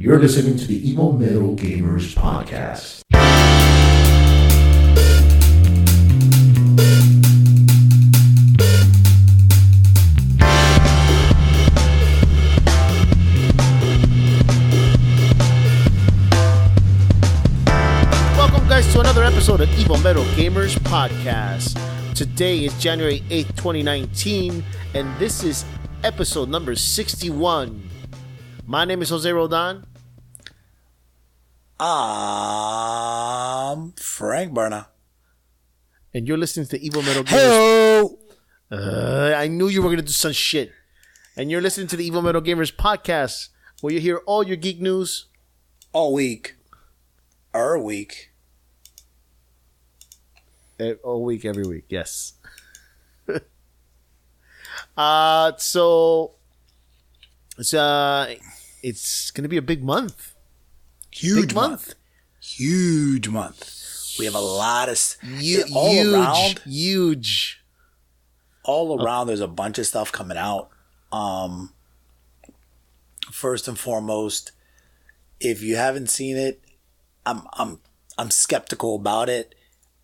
You're listening to the Evil Metal Gamers Podcast. Welcome, guys, to another episode of Evil Metal Gamers Podcast. Today is January 8th, 2019, and this is episode number 61. My name is Jose Roldan. I'm Frank Berna. And you're listening to Evil Metal Gamers. Hello. I knew you were going to do some shit. And you're listening to the Evil Metal Gamers Podcast, where you hear all your geek news. All week. All week, every week, yes. So it's going to be a big month. Huge month. We have a lot of huge. All around, there's a bunch of stuff coming out. First and foremost, if you haven't seen it, I'm skeptical about it.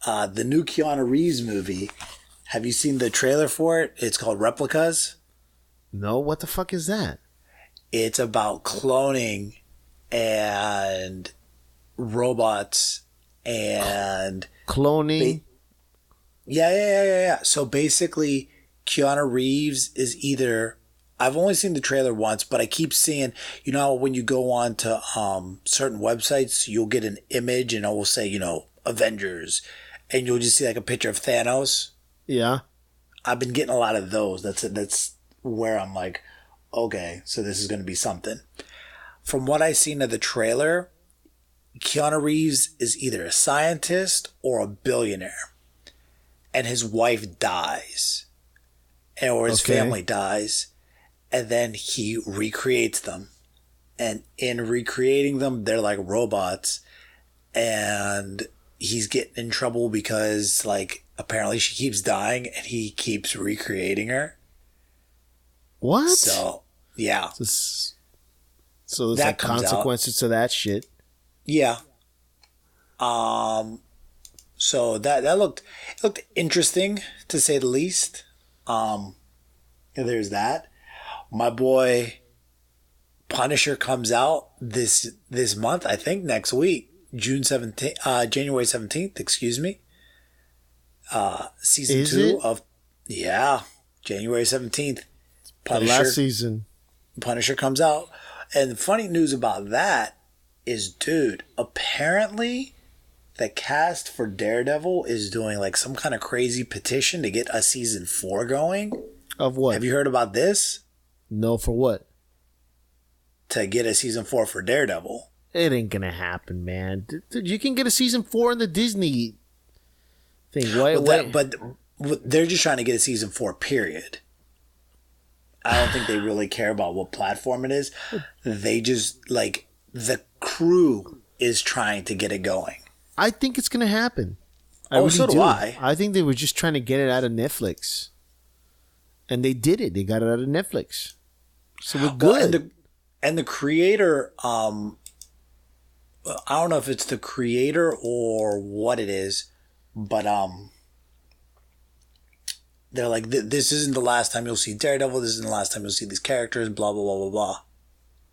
The new Keanu Reeves movie. Have you seen the trailer for it? It's called Replicas. No, what the fuck is that? It's about cloning and robots and cloning. Yeah. So basically, Keanu Reeves is either. I've only seen the trailer once, but I keep seeing. You know, when you go on to certain websites, you'll get an image and it will say, Avengers, and you'll just see like a picture of Thanos. Yeah, I've been getting a lot of those. That's where I'm like, okay, so this is going to be something. From what I've seen of the trailer, Keanu Reeves is either a scientist or a billionaire, and his wife dies, or his family dies, and then he recreates them, and in recreating them, they're like robots, and he's getting in trouble because, like, apparently she keeps dying, and he keeps recreating her. What? So, yeah. So there's like consequences to that shit. Yeah. So that looked interesting, to say the least. There's that. My boy Punisher comes out this month, I think next week, January 17th, excuse me. Season Is 2 it? of January 17th. The last season. Punisher comes out. And the funny news about that is, dude, apparently the cast for Daredevil is doing like some kind of crazy petition to get a season 4 going. Of what? Have you heard about this? No, for what? To get a season 4 for Daredevil. It ain't gonna happen, man. Dude, you can get a season 4 in the Disney thing. But they're just trying to get a season 4, period. I don't think they really care about what platform it is. They just, like, the crew is trying to get it going. I think it's going to happen. So do I. I think they were just trying to get it out of Netflix. And they did it. They got it out of Netflix. So we're good. Well, and the creator, I don't know if it's the creator or what it is, but they're like, this isn't the last time you'll see Daredevil. This isn't the last time you'll see these characters, blah, blah, blah, blah, blah.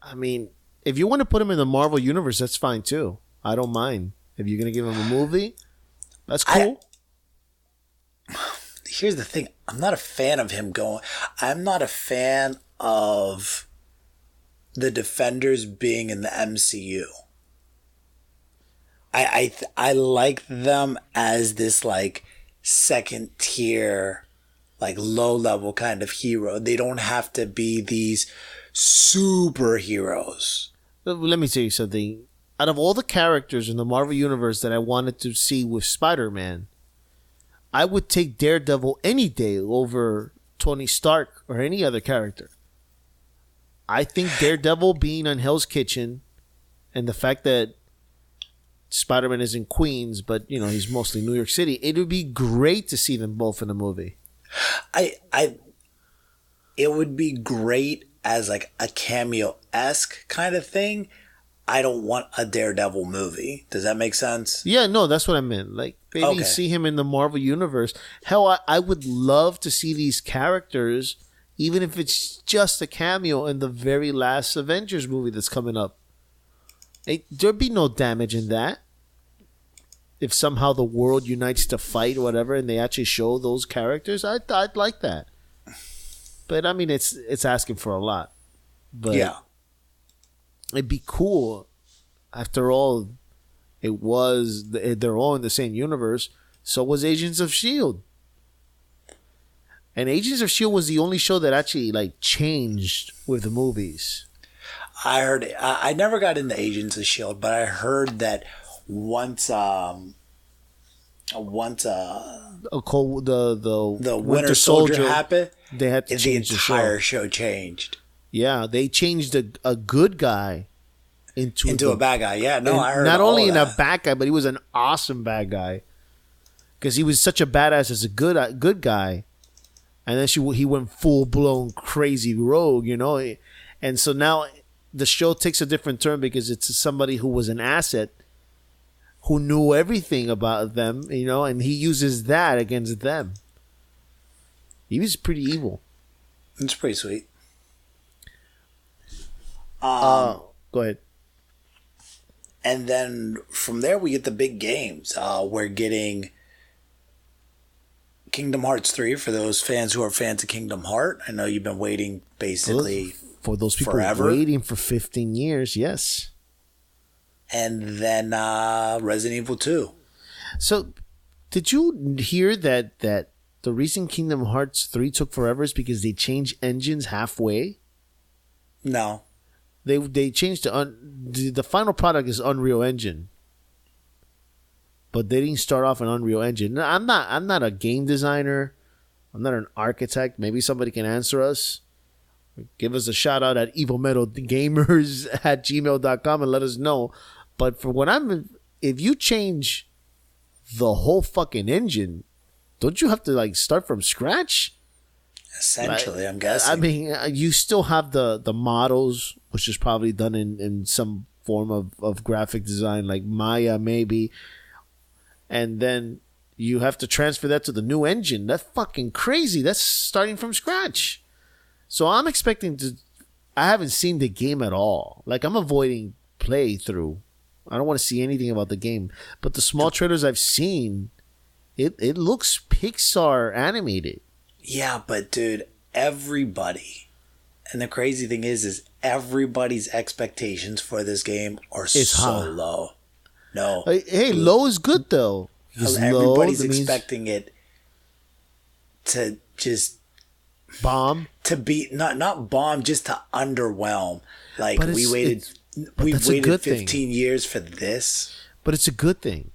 I mean, if you want to put him in the Marvel Universe, that's fine too. I don't mind. If you're going to give him a movie, that's cool. Here's the thing. I'm not a fan of him going. I'm not a fan of the Defenders being in the MCU. I like them as this, like, second tier, like, low level kind of hero. They don't have to be these superheroes. Let me tell you something. Out of all the characters in the Marvel Universe that I wanted to see with Spider-Man, I would take Daredevil any day over Tony Stark or any other character. I think Daredevil being on Hell's Kitchen and the fact that Spider-Man is in Queens, but he's mostly New York City, it would be great to see them both in a movie. It would be great as like a cameo-esque kind of thing. I don't want a Daredevil movie. Does that make sense? Yeah, no, that's what I meant. Like, maybe see him in the Marvel Universe. Hell, I would love to see these characters, even if it's just a cameo in the very last Avengers movie that's coming up. There'd be no damage in that. If somehow the world unites to fight or whatever, and they actually show those characters, I'd like that. But I mean, it's asking for a lot. But yeah, it'd be cool. After all, they're all in the same universe. So was Agents of S.H.I.E.L.D. And Agents of S.H.I.E.L.D. was the only show that actually like changed with the movies. I heard. I never got into Agents of S.H.I.E.L.D., but I heard that once the Winter Soldier happened, they had to change the entire show changed. Yeah, they changed a good guy into a bad guy. Yeah, no, I heard not only in that. a bad guy, but he was an awesome bad guy because he was such a badass as a good guy, and then he went full blown crazy rogue, you know, and so now the show takes a different turn because it's somebody who was an asset, who knew everything about them, you know, and he uses that against them. He was pretty evil. It's pretty sweet. Go ahead. And then from there we get the big games. We're getting Kingdom Hearts 3 for those fans who are fans of Kingdom Heart. I know you've been waiting basically for those people forever. Waiting for 15 years, yes. And then Resident Evil 2. So, did you hear that the reason Kingdom Hearts 3 took forever is because they changed engines halfway? No. They changed the final product is Unreal Engine. But they didn't start off an Unreal Engine. Now, I'm not a game designer. I'm not an architect. Maybe somebody can answer us. Give us a shout out at evilmetalgamers@gmail.com and let us know. But for what if you change the whole fucking engine, don't you have to like start from scratch? Essentially, I'm guessing. I mean, you still have the models, which is probably done in some form of graphic design, like Maya maybe. And then you have to transfer that to the new engine. That's fucking crazy. That's starting from scratch. So I'm expecting I haven't seen the game at all. Like, I'm avoiding playthrough. I don't want to see anything about the game. But the small trailers I've seen, it looks Pixar animated. Yeah, but dude, everybody, and the crazy thing is everybody's expectations for this game are so low. No. Hey, low is good though. Everybody's expecting it to just bomb. To be not bomb, just to underwhelm. Like we waited 15 years for this. But it's a good thing.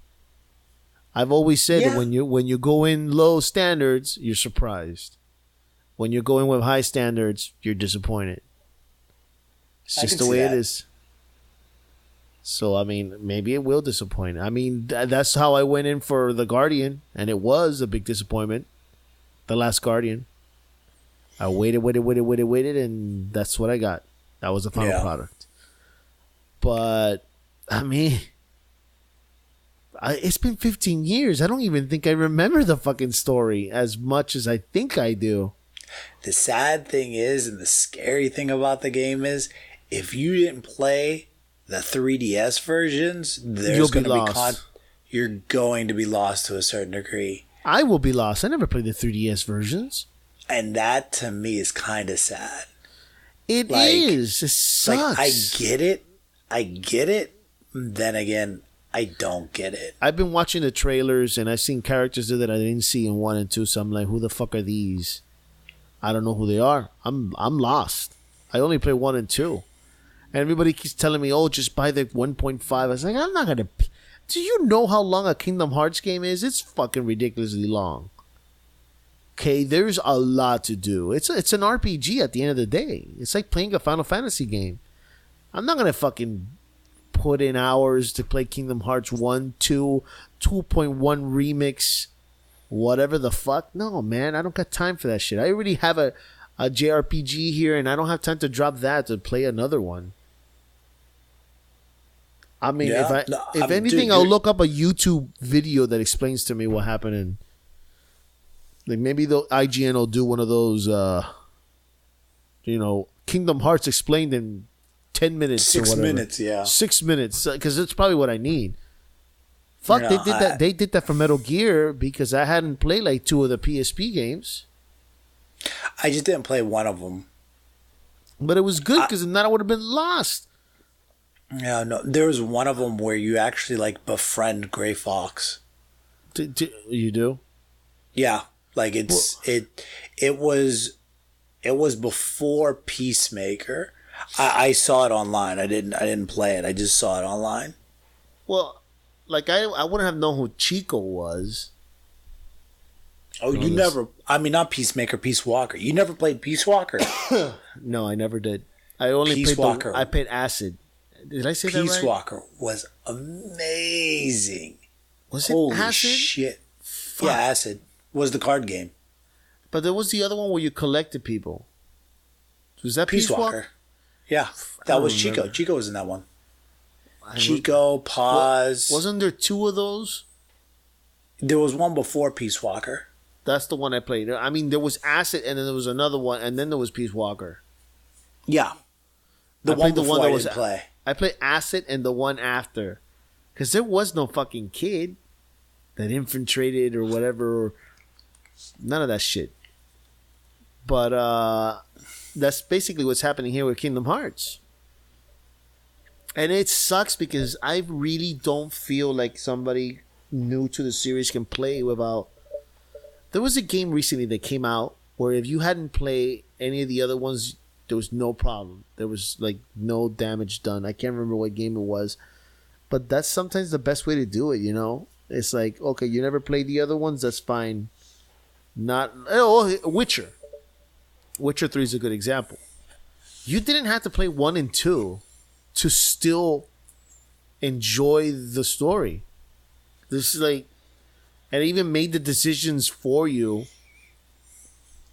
I've always said that when you go in low standards, you're surprised. When you're going with high standards, you're disappointed. It's just the way it is. So, I mean, maybe it will disappoint. I mean, that's how I went in for The Guardian, and it was a big disappointment. The Last Guardian. I waited, and that's what I got. That was the final product. But, I mean, it's been 15 years. I don't even think I remember the fucking story as much as I think I do. The sad thing is, and the scary thing about the game is, if you didn't play the 3DS versions, you're going to be lost to a certain degree. I will be lost. I never played the 3DS versions. And that, to me, is kind of sad. It is. It sucks. Like, I get it. Then again, I don't get it. I've been watching the trailers, and I've seen characters there that I didn't see in 1 and 2, so I'm like, who the fuck are these? I don't know who they are. I'm lost. I only play 1 and 2. And everybody keeps telling me, oh, just buy the 1.5. I was like, I'm not going to... Do you know how long a Kingdom Hearts game is? It's fucking ridiculously long. Okay, there's a lot to do. It's an RPG at the end of the day. It's like playing a Final Fantasy game. I'm not going to fucking put in hours to play Kingdom Hearts 1, 2, 2.1 remix, whatever the fuck. No, man, I don't got time for that shit. I already have a JRPG here, and I don't have time to drop that to play another one. I mean, Yeah. if anything, I'll look up a YouTube video that explains to me what happened, and like maybe the IGN will do one of those, Kingdom Hearts explained in 10 minutes, 6 minutes, yeah, 6 minutes, because it's probably what I need. Fuck, No, they did that. They did that for Metal Gear because I hadn't played like 2 of the PSP games. I just didn't play one of them. But it was good because if not, I would have been lost. Yeah, no, there was one of them where you actually like befriend Gray Fox. You do? Yeah, like it was before Peacemaker. I saw it online. I didn't play it. I just saw it online. Well, like I wouldn't have known who Chico was. Oh, you never? I mean, not Peacemaker, Peace Walker. You never played Peace Walker? No, I never did. I only Peace played Walker. I played Acid. Did I say that right? Peace Walker was amazing. Was it Holy Acid? shit! Fuck. Yeah, Acid was the card game. But there was the other one where you collected people. Was that Peace Walker? Yeah, that was Chico. remember. Chico was in that one. Chico, Paz. Wasn't there 2 of those? There was one before Peace Walker. That's the one I played. I mean, there was Acid, and then there was another one, and then there was Peace Walker. Yeah, the one before I didn't play. I played Acid and the one after, because there was no fucking kid that infiltrated or whatever. Or none of that shit. But that's basically what's happening here with Kingdom Hearts. And it sucks because I really don't feel like somebody new to the series can play without. There was a game recently that came out where if you hadn't played any of the other ones, there was no problem. There was like no damage done. I can't remember what game it was, but that's sometimes the best way to do it. You know, it's like, okay, you never played the other ones, that's fine. Not Witcher. Witcher 3 is a good example. You didn't have to play 1 and 2 to still enjoy the story. This is like, and it even made the decisions for you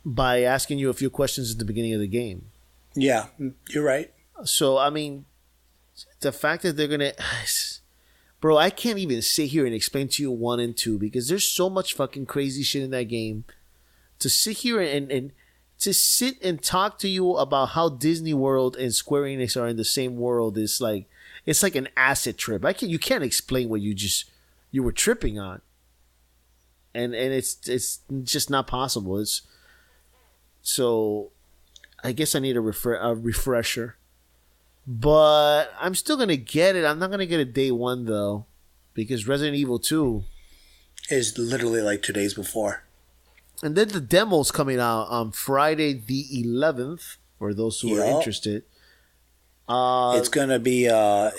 by asking you a few questions at the beginning of the game. Yeah, you're right. So, I mean, the fact that they're going to... Bro, I can't even sit here and explain to you 1 and 2 because there's so much fucking crazy shit in that game. To sit here and to sit and talk to you about how Disney World and Square Enix are in the same world is like... It's like an acid trip. You can't explain what you were tripping on. And it's just not possible. So I guess I need a refresher. But I'm still going to get it. I'm not going to get it day 1 though. Because Resident Evil 2 is literally like 2 days before. And then the demo's coming out on Friday the 11th for those who are interested. It's gonna be a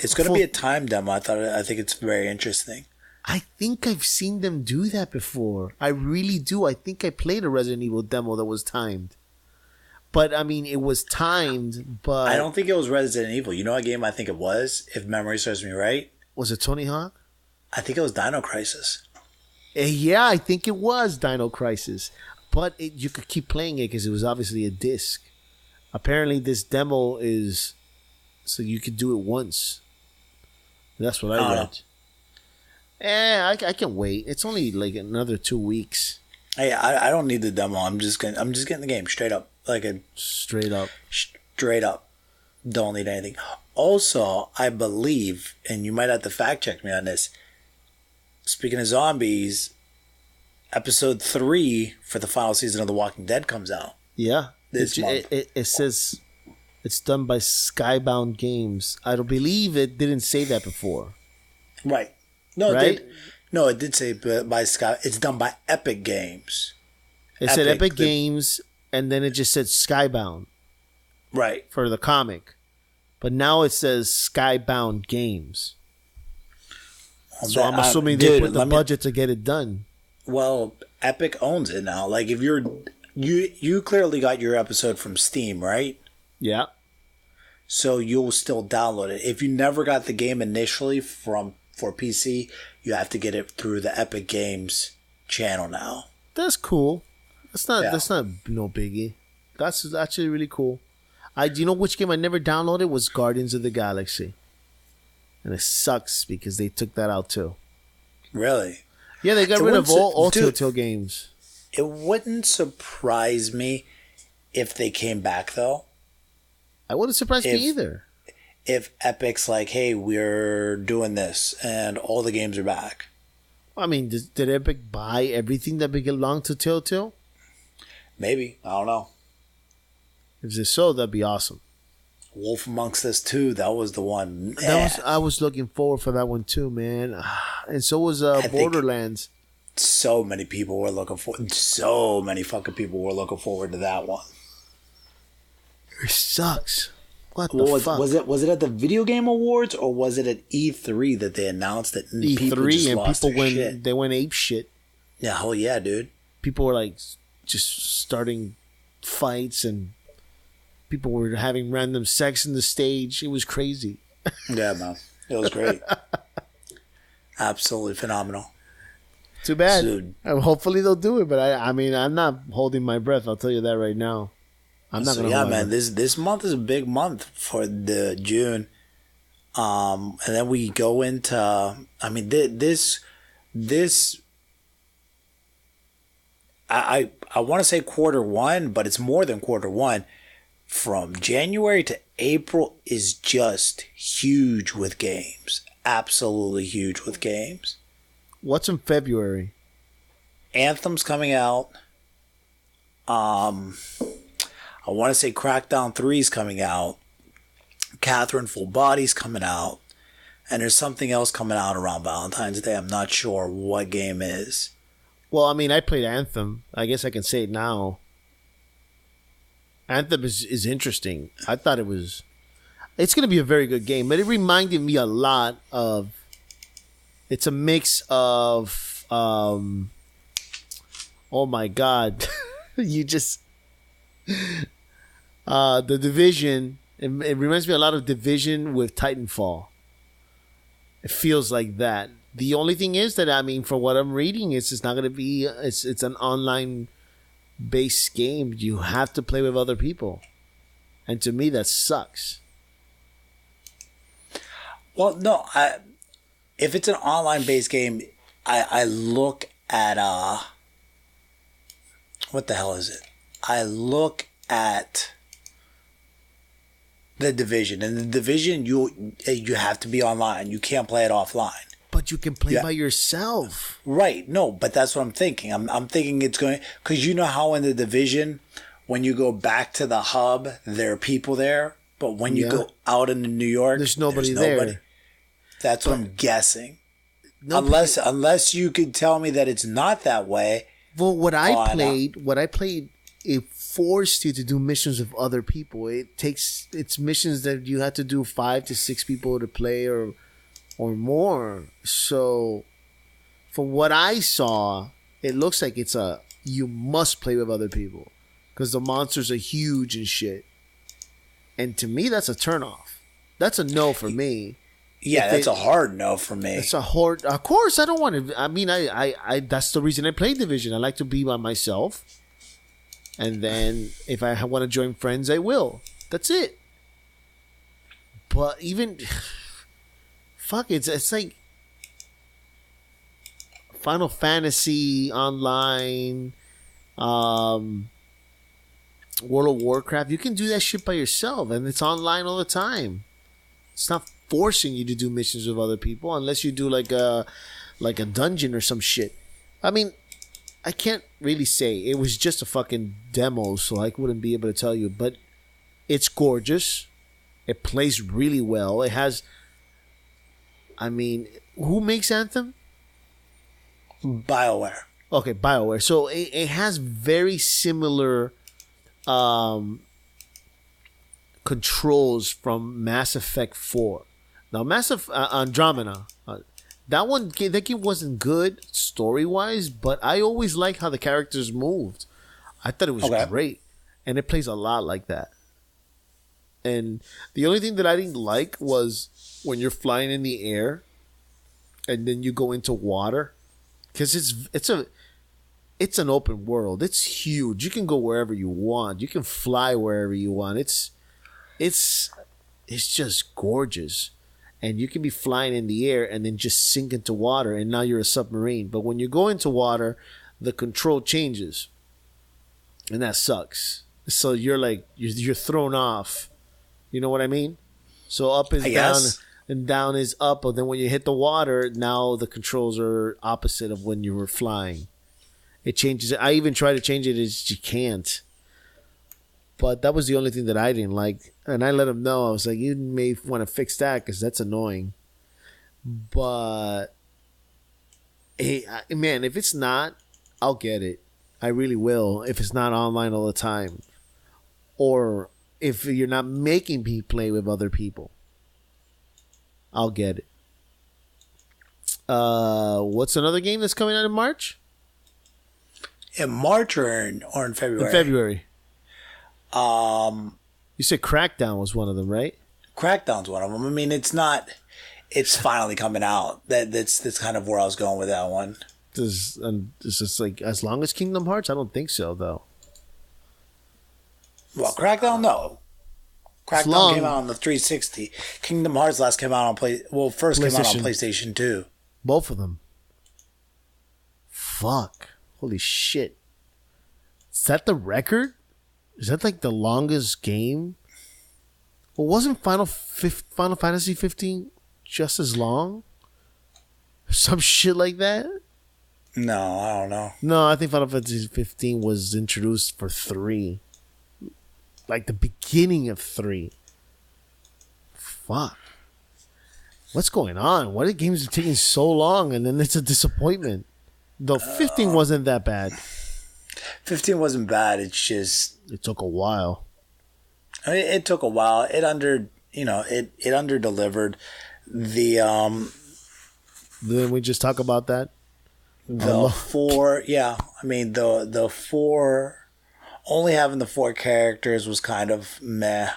time demo. I think it's very interesting. I think I've seen them do that before. I really do. I think I played a Resident Evil demo that was timed. But, I mean, it was timed, but... I don't think it was Resident Evil. You know what game I think it was, if memory serves me right? Was it Tony Hawk? I think it was Dino Crisis. Yeah, I think it was Dino Crisis. But you could keep playing it because it was obviously a disc. Apparently, this demo is... So you could do it once. That's what I read. I can wait. It's only like another 2 weeks. Hey, I don't need the demo. I'm just getting the game straight up. Straight up. Don't need anything. Also, I believe, and you might have to fact check me on this. Speaking of zombies, episode 3 for the final season of The Walking Dead comes out. Yeah. This month. It says it's done by Skybound Games. I don't believe it didn't say that before. Right. No, right? It did say by Sky. It's done by Epic Games. It said Epic Games, and then it just said Skybound. Right. For the comic. But now it says Skybound Games. So I'm assuming they put the budget to get it done. Well, Epic owns it now. Like, if you clearly got your episode from Steam, right? Yeah. So you'll still download it. If you never got the game initially for PC, you have to get it through the Epic Games channel now. That's cool. That's not no biggie. That's actually really cool. Do you know which game I never downloaded was Guardians of the Galaxy. and it sucks because they took that out too. Really? Yeah, they got rid of all Telltale games. It wouldn't surprise me if they came back, though. I wouldn't surprise me either. If Epic's like, hey, we're doing this, and all the games are back. I mean, did Epic buy everything that belonged to Telltale? Maybe. I don't know. If it's so, that'd be awesome. Wolf Amongst Us 2, that was the one. I was looking forward for that one too, man. And so was Borderlands. So many fucking people were looking forward to that one. It sucks. What the fuck? Was it at the Video Game Awards or was it at E3 that they announced that E3 people just lost people their shit? They went ape shit. Yeah, hell yeah, dude. People were like just starting fights and people were having random sex in the stage. It was crazy. Yeah, man. It was great. Absolutely phenomenal. Too bad. Dude. Hopefully they'll do it, but I mean, I'm not holding my breath. I'll tell you that right now. I'm not gonna. Yeah, man. This month is a big month for the June, and then we go into. I mean, this. I want to say Q1, but it's more than Q1. From January to April is just huge with games. Absolutely huge with games. What's in February? Anthem's coming out. I want to say Crackdown 3 is coming out. Catherine Full Body's coming out. And there's something else coming out around Valentine's Day. I'm not sure what game is. Well, I mean, I played Anthem. I guess I can say it now. Anthem is interesting. I thought it's going to be a very good game, but it reminded me a lot of, it's a mix of, oh my God, you just, the Division, it reminds me a lot of Division with Titanfall. It feels like that. The only thing is that, I mean, for what I'm reading, it's not going to be, it's an online based game. You have to play with other people. And to me, that sucks. Well, no, if it's an online based game, I look at, what the hell is it? I look at the Division, and the Division you have to be online. You can't play it offline. But you can play by yourself. Right. No, but that's what I'm thinking. I'm thinking it's going, because you know how in the Division, when you go back to the hub, there are people there, but when you go out into New York, there's nobody there. That's what I'm guessing. Unless you could tell me that it's not that way. Well, what I played, it forced you to do missions with other people. It's missions that you had to do 5 to 6 people to play or more. So, from what I saw, it looks like you must play with other people because the monsters are huge and shit. And to me, that's a turnoff. That's a no for me. Yeah, that's a hard no for me. It's a hard. Of course, I don't want to. I mean, I that's the reason I play Division. I like to be by myself, and then if I want to join friends, I will. That's it. But even, fuck, it's like Final Fantasy Online, World of Warcraft. You can do that shit by yourself, and it's online all the time. It's not forcing you to do missions with other people unless you do like a dungeon or some shit. I mean, I can't really say. It was just a fucking demo, so I wouldn't be able to tell you. But it's gorgeous. It plays really well. It has... I mean, who makes Anthem? BioWare. Okay, BioWare. So it has very similar controls from Mass Effect 4. Now, Andromeda, that game wasn't good story-wise, but I always liked how the characters moved. I thought it was great, and it plays a lot like that. And the only thing that I didn't like was when you're flying in the air, and then you go into water, because it's an open world. It's huge. You can go wherever you want. You can fly wherever you want. It's just gorgeous. and you can be flying in the air and then just sink into water, and now you're a submarine. But when you go into water, the control changes, and that sucks. So you're like you're thrown off. You know what I mean? So up is down and down is up, but then when you hit the water, now the controls are opposite of when you were flying. It changes it. I even try to change it, as you can't. But that was the only thing that I didn't like. And I let him know. I was like, you may want to fix that because that's annoying. But, hey, man, if it's not, I'll get it. I really will. If it's not online all the time. Or if you're not making me play with other people, I'll get it. What's another game that's coming out in March? In March or in February? In February. You said Crackdown was one of them, right? Crackdown's one of them. I mean, it's not. It's finally coming out. That's kind of where I was going with that one. Is this like as long as Kingdom Hearts? I don't think so, though. Well, Crackdown, no. Crackdown came out on the 360. Kingdom Hearts last came out on first came out on PlayStation 2. Both of them. Fuck. Holy shit. Is that the record? Is that like the longest game? Well, wasn't Final Fantasy 15 just as long? Some shit like that? No, I don't know. No, I think Final Fantasy 15 was introduced for 3. Like the beginning of 3. Fuck. What's going on? Why are games taking so long and then it's a disappointment? Though 15 wasn't that bad. 15 wasn't bad. It's just it took a while. I mean, it took a while. It under delivered. Then we just talk about that. The 4, yeah. I mean the 4, only having the 4 characters was kind of meh.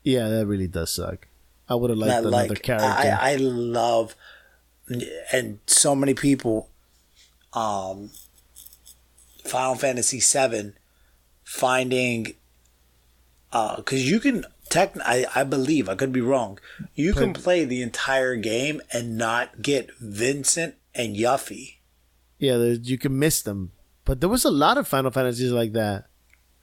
Yeah, that really does suck. I would have liked another character. I love, and so many people, Final Fantasy VII, finding, because you can I believe, I could be wrong, you can play the entire game and not get Vincent and Yuffie. Yeah, you can miss them, but there was a lot of Final Fantasies like that.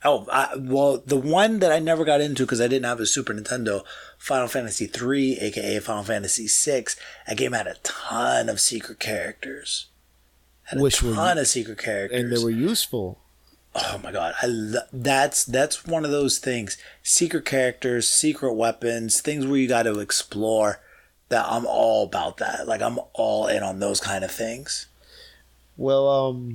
Oh, well, the one that I never got into because I didn't have a Super Nintendo, Final Fantasy 3, aka Final Fantasy 6, that game had a ton of secret characters. And they were useful. Oh my god, that's one of those things. Secret characters, secret weapons, things where you got to explore. That I'm all about that. Like I'm all in on those kind of things. Well,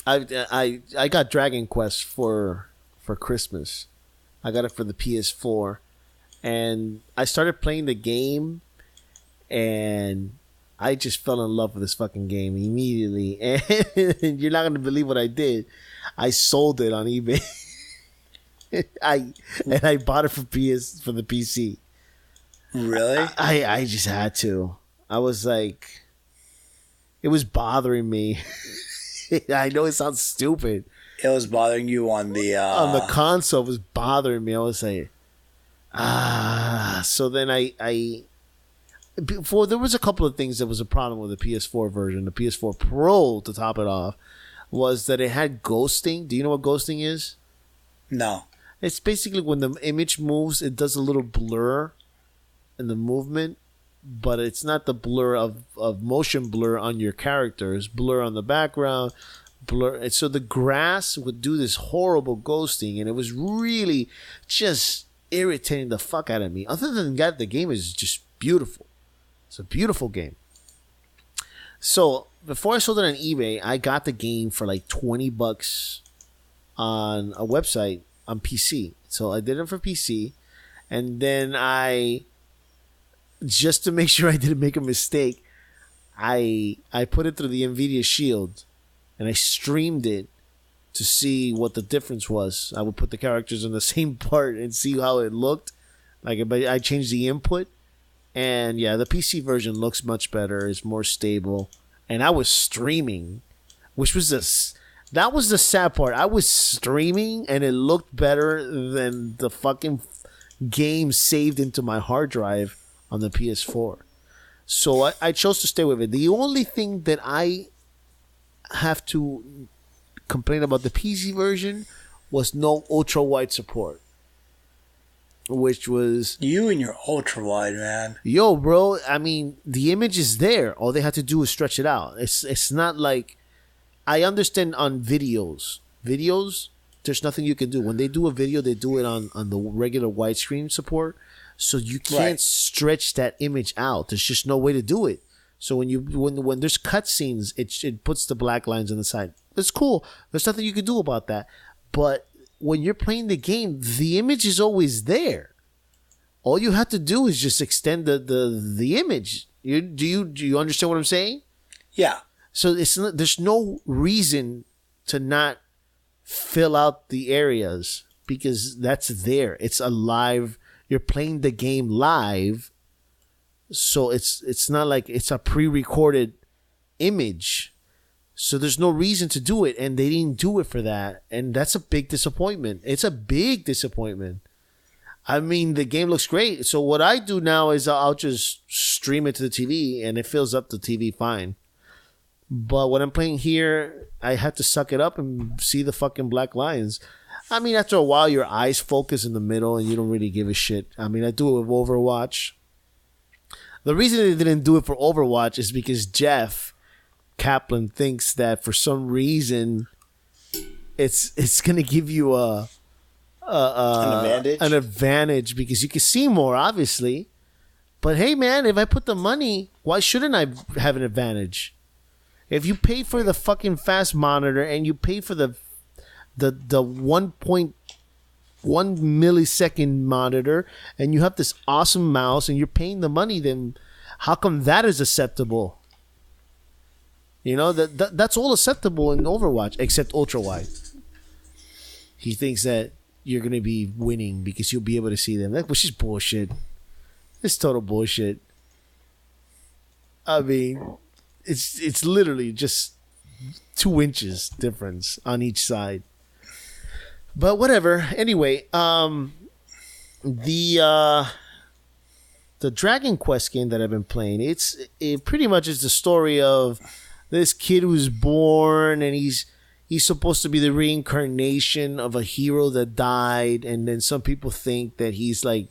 I got Dragon Quest for Christmas. I got it for the PS4, and I started playing the game, and I just fell in love with this fucking game immediately. And you're not gonna believe what I did. I sold it on eBay. I bought it for the PC. Really? I just had to. I was like, it was bothering me. I know it sounds stupid. It was bothering you on the console. It was bothering me. I was like, So then before there was a couple of things that was a problem with the PS4 version. The PS4 Pro, to top it off, was that it had ghosting. Do you know what ghosting is? No. It's basically when the image moves, it does a little blur in the movement, but it's not the blur of motion blur on your characters, blur on the background, blur. And so the grass would do this horrible ghosting, and it was really just irritating the fuck out of me. Other than that, the game is just beautiful. It's a beautiful game. So before I sold it on eBay, I got the game for like $20 on a website on PC. So I did it for PC, and then just to make sure I didn't make a mistake, I put it through the NVIDIA Shield, and I streamed it to see what the difference was. I would put the characters in the same part and see how it looked. I changed the input, and yeah, the PC version looks much better. It's more stable, and I was streaming, which was that was the sad part. I was streaming, and it looked better than the fucking game saved into my hard drive on the PS4. So I chose to stay with it. The only thing that I have to complain about the PC version was no ultra wide support, which was you and your ultra wide, man. Yo, bro. I mean, the image is there. All they have to do is stretch it out. It's not like I understand on videos. There's nothing you can do. When they do a video, they do it on the regular widescreen support. So you can't stretch that image out. There's just no way to do it. So when there's cutscenes, it puts the black lines on the side. It's cool. There's nothing you can do about that. But when you're playing the game, the image is always there. All you have to do is just extend the image. Do you understand what I'm saying? Yeah. So there's no reason to not fill out the areas because that's there. It's alive. You're playing the game live, so it's not like it's a pre-recorded image. So there's no reason to do it, and they didn't do it for that, and that's a big disappointment. It's a big disappointment. I mean, the game looks great. So what I do now is I'll just stream it to the TV, and it fills up the TV fine. But when I'm playing here, I have to suck it up and see the fucking black lines. I mean, after a while, your eyes focus in the middle and you don't really give a shit. I mean, I do it with Overwatch. The reason they didn't do it for Overwatch is because Jeff Kaplan thinks that for some reason it's going to give you an advantage because you can see more, obviously. But hey, man, if I put the money, why shouldn't I have an advantage? If you pay for the fucking fast monitor and you pay for the 1.1 millisecond monitor and you have this awesome mouse and you're paying the money, then how come that is acceptable? You know, that's all acceptable in Overwatch except ultra wide. He thinks that you're going to be winning because you'll be able to see them, which is bullshit. It's total bullshit. I mean, it's literally just 2 inches difference on each side. But whatever. Anyway, the Dragon Quest game that I've been playing, it pretty much is the story of this kid who's born and he's supposed to be the reincarnation of a hero that died, and then some people think that he's like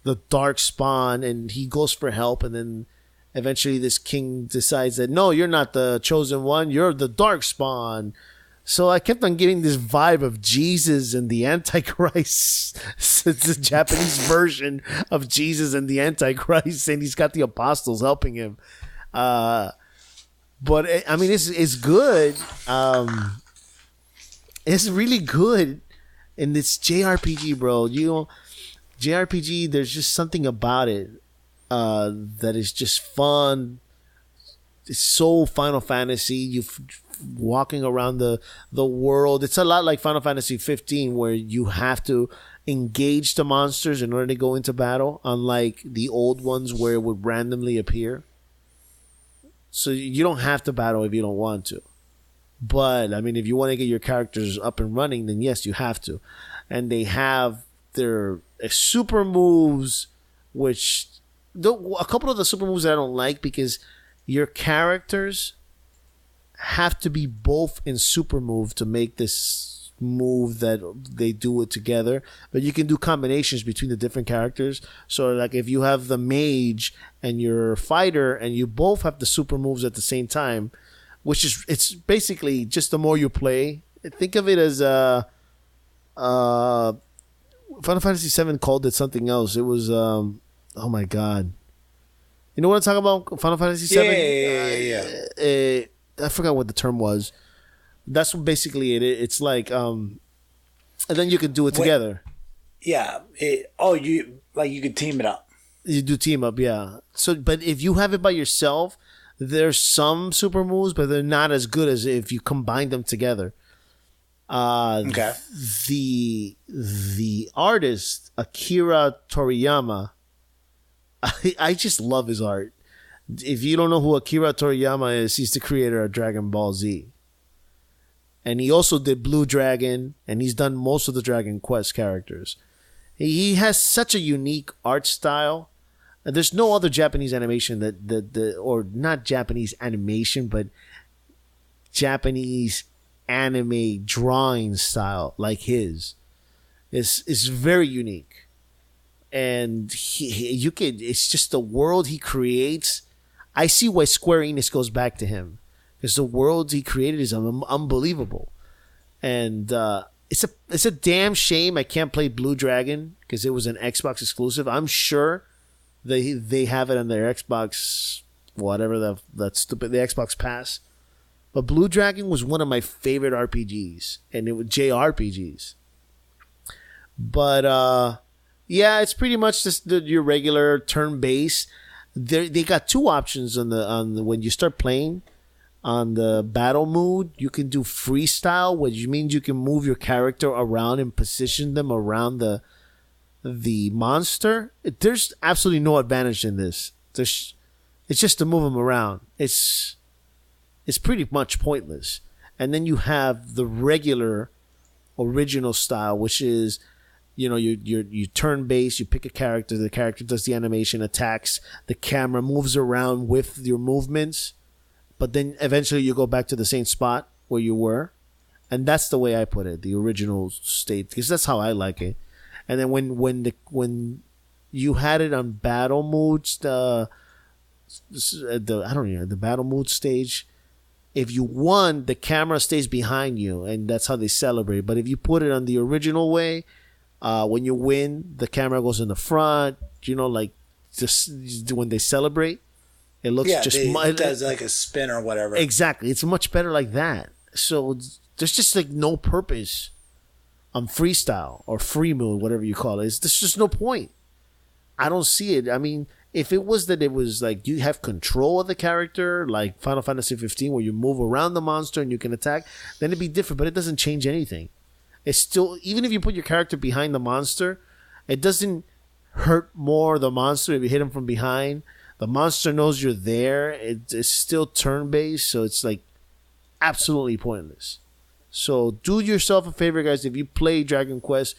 the dark spawn and he goes for help, and then eventually this king decides that no, you're not the chosen one, you're the dark spawn. So I kept on getting this vibe of Jesus and the Antichrist. It's a Japanese version of Jesus and the Antichrist, and he's got the apostles helping him. But I mean, it's good. It's really good, and it's JRPG, bro. You know, JRPG. There's just something about it that is just fun. It's so Final Fantasy. You walking around the world. It's a lot like Final Fantasy 15, where you have to engage the monsters in order to go into battle, unlike the old ones where it would randomly appear. So you don't have to battle if you don't want to. But, I mean, if you want to get your characters up and running, then yes, you have to. And they have their super moves, which... a couple of the super moves that I don't like, because your characters have to be both in super move to make this move that they do it together. But you can do combinations between the different characters. So like if you have the mage and your fighter and you both have the super moves at the same time, which is, it's basically just the more you play. Think of it as Final Fantasy VII called it something else. It was oh my god, you know what I'm talking about? Final Fantasy VII. Yeah. I forgot what the term was. That's basically it. It's like, and then you can do it together. Yeah. You can team it up. You do team up, yeah. So, but if you have it by yourself, there's some super moves, but they're not as good as if you combine them together. Okay. The artist Akira Toriyama, I just love his art. If you don't know who Akira Toriyama is, he's the creator of Dragon Ball Z. And he also did Blue Dragon, and he's done most of the Dragon Quest characters. He has such a unique art style There's no other Japanese animation or not Japanese animation, but Japanese anime drawing style like his is very unique. And it's just the world he creates. I see why Square Enix goes back to him, because the world he created is unbelievable. And it's a damn shame I can't play Blue Dragon because it was an Xbox exclusive. I'm sure they have it on their Xbox, whatever the Xbox Pass. But Blue Dragon was one of my favorite RPGs, and it was JRPGs. But yeah, it's pretty much just your regular turn-based. They got two options on the when you start playing. On the battle mode, you can do freestyle, which means you can move your character around and position them around the monster. There's absolutely no advantage in this. It's just to move them around. It's pretty much pointless. And then you have the regular original style, which is, you turn based, you pick a character, the character does the animation, attacks, the camera moves around with your movements, but then eventually you go back to the same spot where you were. And that's the way I put it, the original state, because that's how I like it. And then when you had it on battle modes, the battle mode stage, if you won, the camera stays behind you, and that's how they celebrate. But if you put it on the original way, when you win, the camera goes in the front. Like just when they celebrate, it looks it does like a spin or whatever. Exactly, it's much better like that. So there's just like no purpose on freestyle or free mode, whatever you call it. There's just no point. I don't see it. I mean, if it was that it was like you have control of the character, like Final Fantasy 15, where you move around the monster and you can attack, then it'd be different. But it doesn't change anything. It's still, even if you put your character behind the monster, it doesn't hurt more the monster if you hit him from behind. The monster knows you're there. It's still turn-based, so it's like absolutely pointless. So do yourself a favor, guys. If you play Dragon Quest,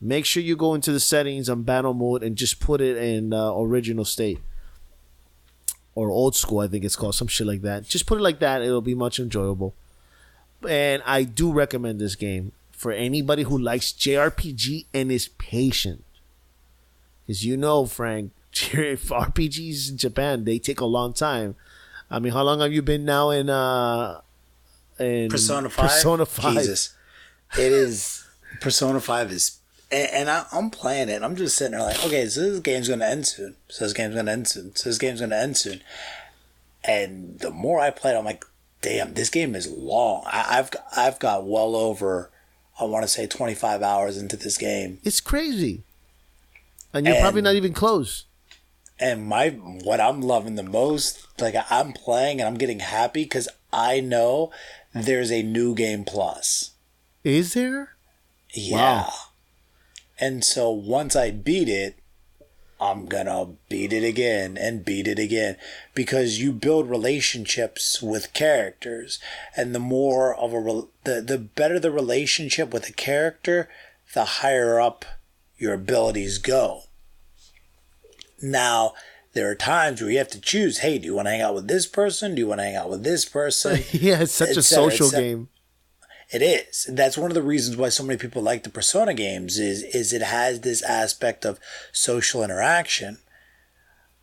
make sure you go into the settings on battle mode and just put it in original state. Or old school, I think it's called. Some shit like that. Just put it like that. It'll be much enjoyable. And I do recommend this game for anybody who likes JRPG and is patient. Because Frank, RPGs in Japan, they take a long time. I mean, how long have you been now in Persona 5? Persona 5. Jesus. It is... Persona 5 is... And I'm playing it, and I'm just sitting there like, okay, so this game's going to end soon. So this game's going to end soon. So this game's going to end soon. And the more I play it, I'm like, damn, this game is long. I've got well over, I want to say, 25 hours into this game. It's crazy. And you're probably not even close. And what I'm loving the most, like I'm playing and I'm getting happy because I know there's a new game plus. Is there? Yeah. Wow. And so once I beat it, I'm gonna beat it again and beat it again, because you build relationships with characters, and the better the relationship with a character, the higher up your abilities go. Now, there are times where you have to choose, hey, do you want to hang out with this person? Do you want to hang out with this person? Yeah, it's such a social game. It is. And that's one of the reasons why so many people like the Persona games is it has this aspect of social interaction.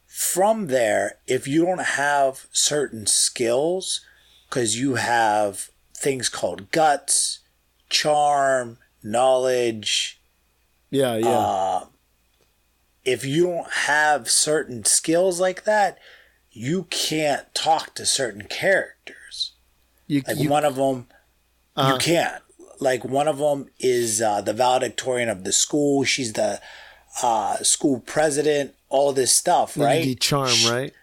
From there, if you don't have certain skills, because you have things called guts, charm, knowledge. Yeah. If you don't have certain skills like that, you can't talk to certain characters. One of them, you can't. Like, one of them is the valedictorian of the school. She's the school president, all this stuff, right? You need charm, right?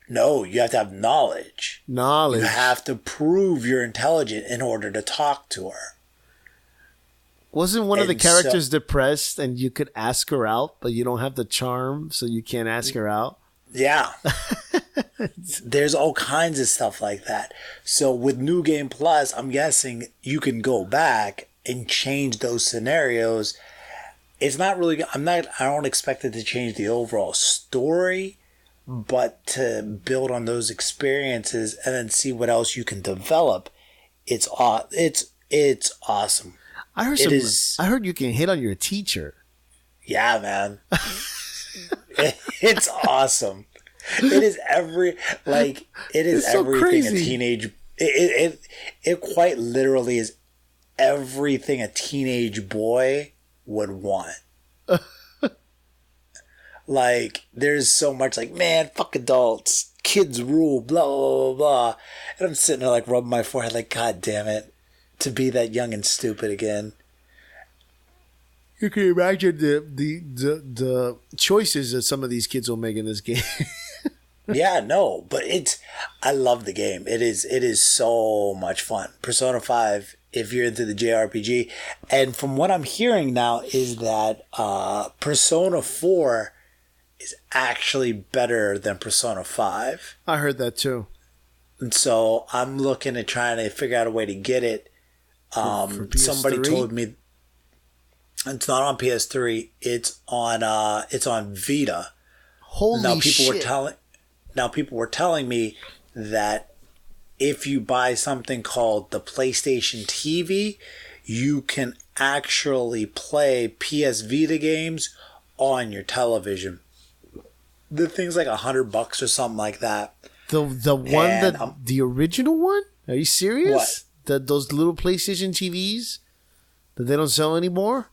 No, you have to have knowledge. Knowledge. You have to prove you're intelligent in order to talk to her. Wasn't one of the characters depressed and you could ask her out, but you don't have the charm, so you can't ask her out? Yeah. There's all kinds of stuff like that. So with New Game Plus, I'm guessing you can go back and change those scenarios it's not really. I don't expect it to change the overall story, but to build on those experiences and then see what else you can develop. It's awesome. I heard you can hit on your teacher. Yeah, man. It's awesome. It is everything crazy. a teenage. It quite literally is everything a teenage boy would want. Like, there's so much like, man, fuck adults, kids rule, blah blah blah blah. And I'm sitting there like rubbing my forehead, like, God damn it, to be that young and stupid again. You can imagine the choices that some of these kids will make in this game. Yeah, no, but I love the game. It is so much fun. Persona 5, if you're into the JRPG. And from what I'm hearing now is that Persona 4 is actually better than Persona 5. I heard that too. And so I'm looking at trying to figure out a way to get it. For PS3? Somebody told me it's not on PS3. It's on Vita. Holy shit. People were telling me that if you buy something called the PlayStation TV, you can actually play PS Vita games on your television. The thing's like $100 or something like that. The one the original one? Are you serious? What? Those little PlayStation TVs that they don't sell anymore?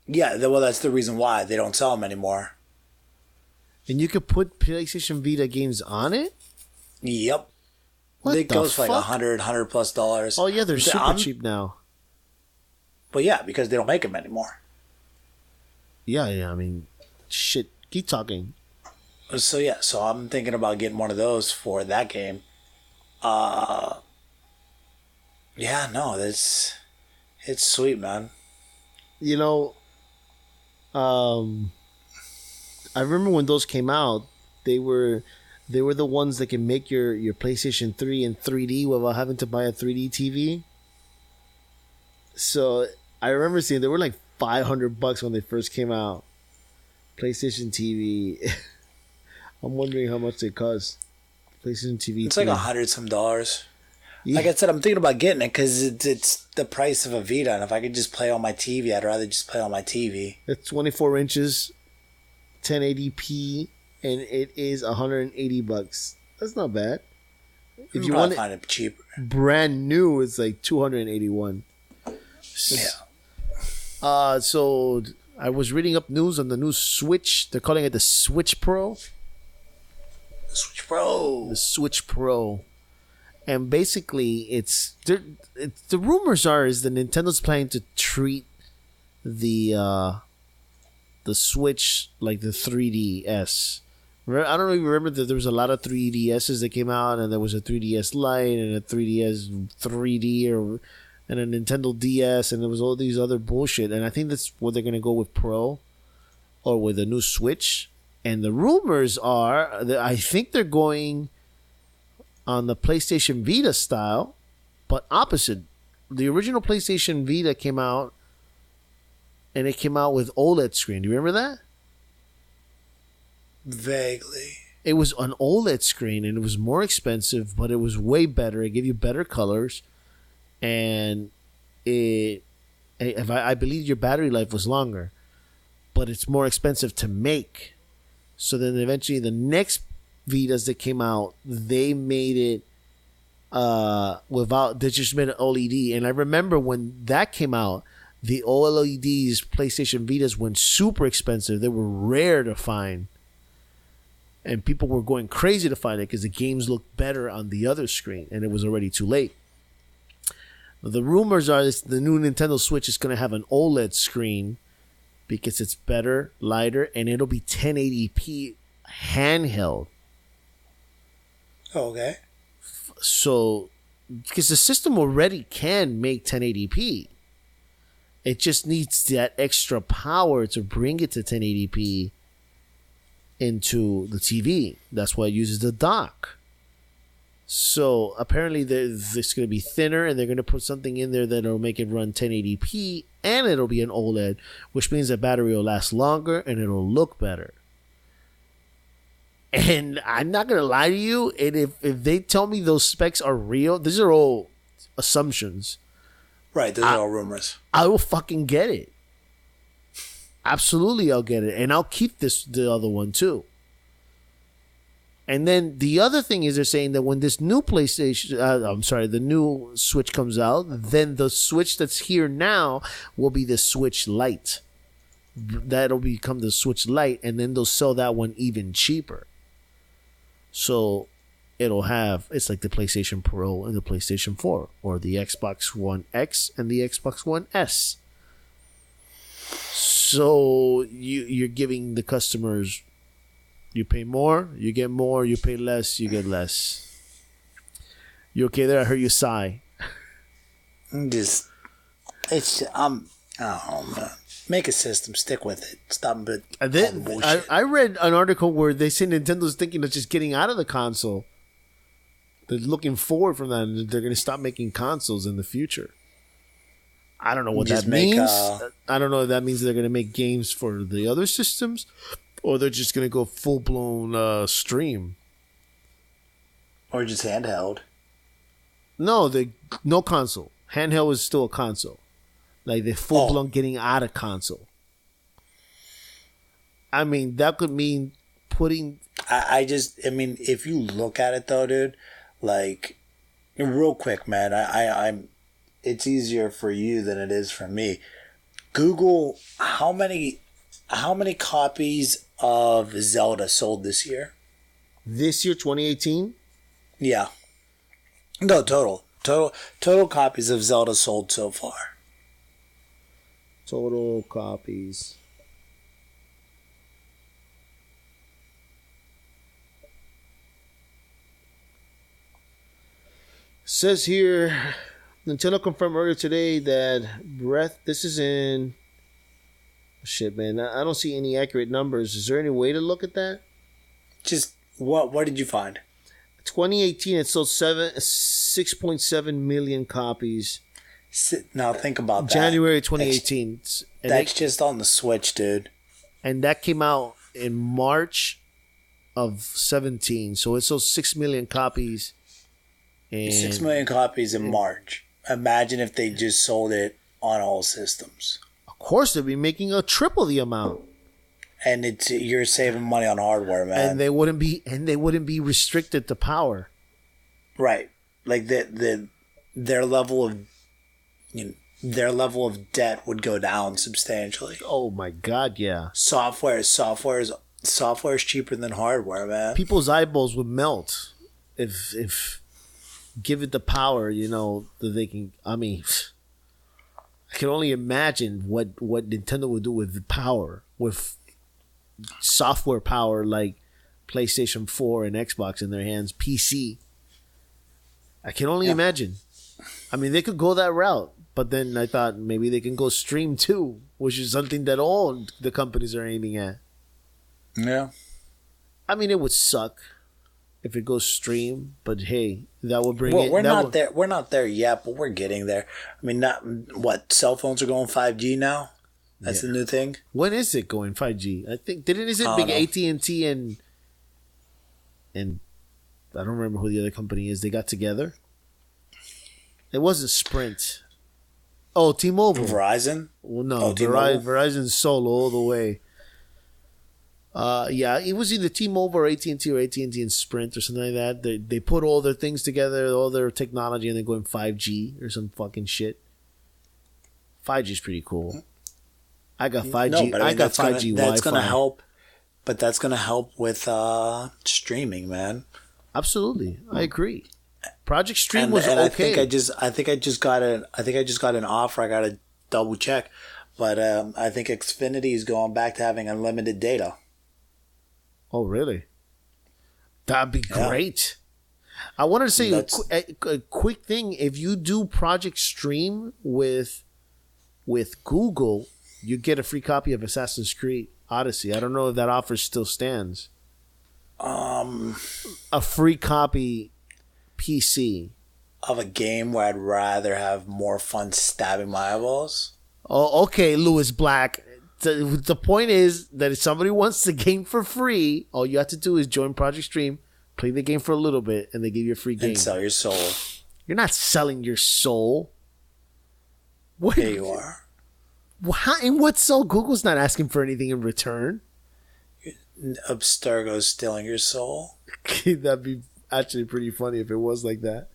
Yeah, well, that's the reason why they don't sell them anymore. And you could put PlayStation Vita games on it? Yep. What it the goes for like fuck? $100+ Oh yeah, they're super cheap now. But yeah, because they don't make them anymore. Yeah. I mean, shit. Keep talking. So yeah, so I'm thinking about getting one of those for that game. Yeah, no, it's sweet, man. You know, I remember when those came out, they were the ones that can make your PlayStation 3 in 3D without having to buy a 3D TV. So I remember seeing they were like $500 when they first came out. PlayStation TV. I'm wondering how much they cost. PlayStation TV. It's like $100 some. Yeah. Like I said, I'm thinking about getting it because it's the price of a Vita, and if I could just play on my TV, I'd rather just play on my TV. It's 24 inches, 1080p, and it is $180. That's not bad. If you want find it cheaper, brand new, it's like $281. Yeah. So I was reading up news on the new Switch. They're calling it the Switch Pro. Switch Pro. The Switch Pro. And basically, the rumors is that Nintendo's planning to treat the Switch like the 3DS. I don't know if you remember that there was a lot of 3DSs that came out, and there was a 3DS Lite and a 3DS 3D and a Nintendo DS, and there was all these other bullshit. And I think that's what they're gonna go with Pro, or with the new Switch. And the rumors are that I think they're going on the PlayStation Vita style, but opposite. The original PlayStation Vita came out, and it came out with OLED screen. Do you remember that? Vaguely. It was an OLED screen, and it was more expensive, but it was way better. It gave you better colors, and I believe your battery life was longer, but it's more expensive to make. So then eventually the next Vitas that came out, they made it they just made an OLED. And I remember when that came out, the OLEDs, PlayStation Vitas, went super expensive. They were rare to find. And people were going crazy to find it because the games looked better on the other screen, and it was already too late. The rumors are that the new Nintendo Switch is going to have an OLED screen because it's better, lighter, and it'll be 1080p handheld. Okay. So, because the system already can make 1080p, it just needs that extra power to bring it to 1080p into the TV. That's why it uses the dock. So apparently it's going to be thinner, and they're going to put something in there that'll make it run 1080p, and it'll be an OLED, which means the battery will last longer and it'll look better. And I'm not going to lie to you, and if they tell me those specs are real, these are all assumptions. Right, those are all rumors. I will fucking get it. Absolutely, I'll get it, and I'll keep the other one too. And then the other thing is they're saying that when this new the new Switch comes out, then the Switch that's here now will be the Switch Lite. That'll become the Switch Lite, and then they'll sell that one even cheaper. So it's like the PlayStation Pro and the PlayStation 4, or the Xbox One X and the Xbox One S. So you're giving the customers, you pay more, you get more, you pay less, you get less. You okay there? I heard you sigh. I don't know, man. Make a system, stick with it. Stop it. I read an article where they say Nintendo's thinking of just getting out of the console. They're looking forward from that, and they're going to stop making consoles in the future. I don't know what that means. I don't know if that means they're going to make games for the other systems, or they're just going to go full-blown stream. Or just handheld. No, no console. Handheld is still a console. Like, they're full-blown getting out of console. I mean, that could mean putting... I mean, if you look at it, though, dude, like, real quick, man, I'm... It's easier for you than it is for me. Google how many copies of Zelda sold this year? This year, 2018? Yeah. No, total copies of Zelda sold so far. Total copies. Says here, Nintendo confirmed earlier today that this is in... Shit, man. I don't see any accurate numbers. Is there any way to look at that? Just, what did you find? 2018, it sold 6.7 million copies. Now think about that. January 2018. That's just on the Switch, dude. And that came out in March of 17. So it sold 6 million copies. 6 million copies in March. Imagine if they just sold it on all systems. Of course, they'd be making a triple the amount. And you're saving money on hardware, man. And they wouldn't be restricted to power. Right. Like their level of debt would go down substantially. Oh my god, yeah. Software is cheaper than hardware, man. People's eyeballs would melt if give it the power, that they can. I mean, I can only imagine what Nintendo would do with power, with software power like PlayStation 4 and Xbox in their hands, PC. I can only imagine. I mean, they could go that route, but then I thought maybe they can go stream too, which is something that all the companies are aiming at. Yeah. I mean, it would suck if it goes stream, but hey, that would bring We're not there. We're not there yet, but we're getting there. I mean, cell phones are going 5G now? That's the new thing. When is it going 5G? I think is it big AT&T and I don't remember who the other company is. They got together. It wasn't Sprint. Oh, T-Mobile. Verizon? Well, no, Verizon's solo all the way. Yeah, it was either T-Mobile or AT&T and Sprint or something like that. They put all their things together, all their technology, and they're going 5G or some fucking shit. 5G is pretty cool. I got 5G. No, but I got 5G Wi-Fi. That's gonna help. But that's gonna help with streaming, man. Absolutely, I agree. Project Stream was okay. I think I just got an offer. I got to double check, but I think Xfinity is going back to having unlimited data. Oh, really? That'd be great. I wanted to say a quick thing. If you do Project Stream with Google, you get a free copy of Assassin's Creed Odyssey. I don't know if that offer still stands. A free copy PC. Of a game where I'd rather have more fun stabbing my eyeballs. Oh, okay, Lewis Black. The point is that if somebody wants the game for free, all you have to do is join Project Stream, play the game for a little bit, and they give you a free game. And sell your soul. You're not selling your soul. What? There you are. In what soul? Google's not asking for anything in return. Abstergo's stealing your soul. That'd be actually pretty funny if it was like that.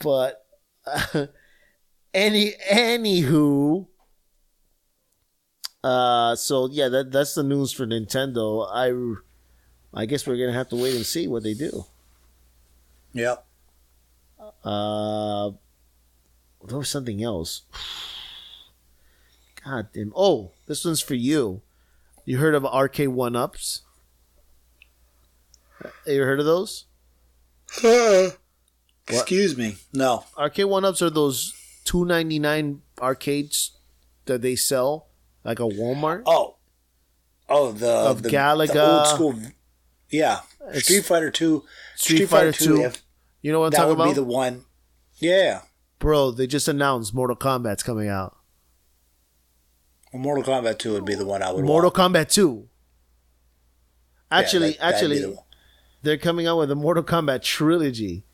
But anywho, so yeah, that's the news for Nintendo. I guess we're gonna have to wait and see what they do. Yep. There was something else. God damn! Oh, this one's for you. You heard of arcade 1-ups? You heard of those? Excuse me. No. Arcade 1-ups are those $2.99 arcades that they sell, like a Walmart. Oh, the Galaga, the old school. Yeah, Street Fighter 2. Street Fighter 2. You know what I'm talking about? That would be the one. Yeah. Bro, they just announced Mortal Kombat's coming out. Well, Mortal Kombat 2 would be the one I would Mortal want. Kombat 2. Actually, that'd be the one. They're coming out with a Mortal Kombat Trilogy.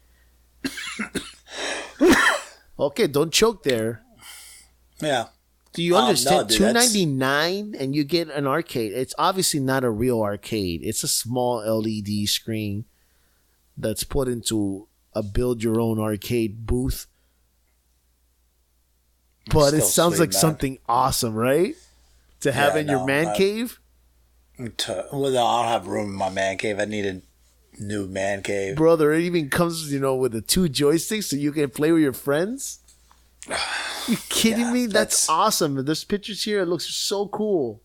Okay, don't choke there. Yeah. Do you understand? No, dude, $2.99 and you get an arcade. It's obviously not a real arcade. It's a small LED screen that's put into a build-your-own arcade booth. But it sounds like something awesome, right? To have in your man cave? Well, no, I don't have room in my man cave. I need a new man cave. Brother, it even comes, with the 2 joysticks so you can play with your friends. You kidding me? That's awesome. There's pictures here. It looks so cool.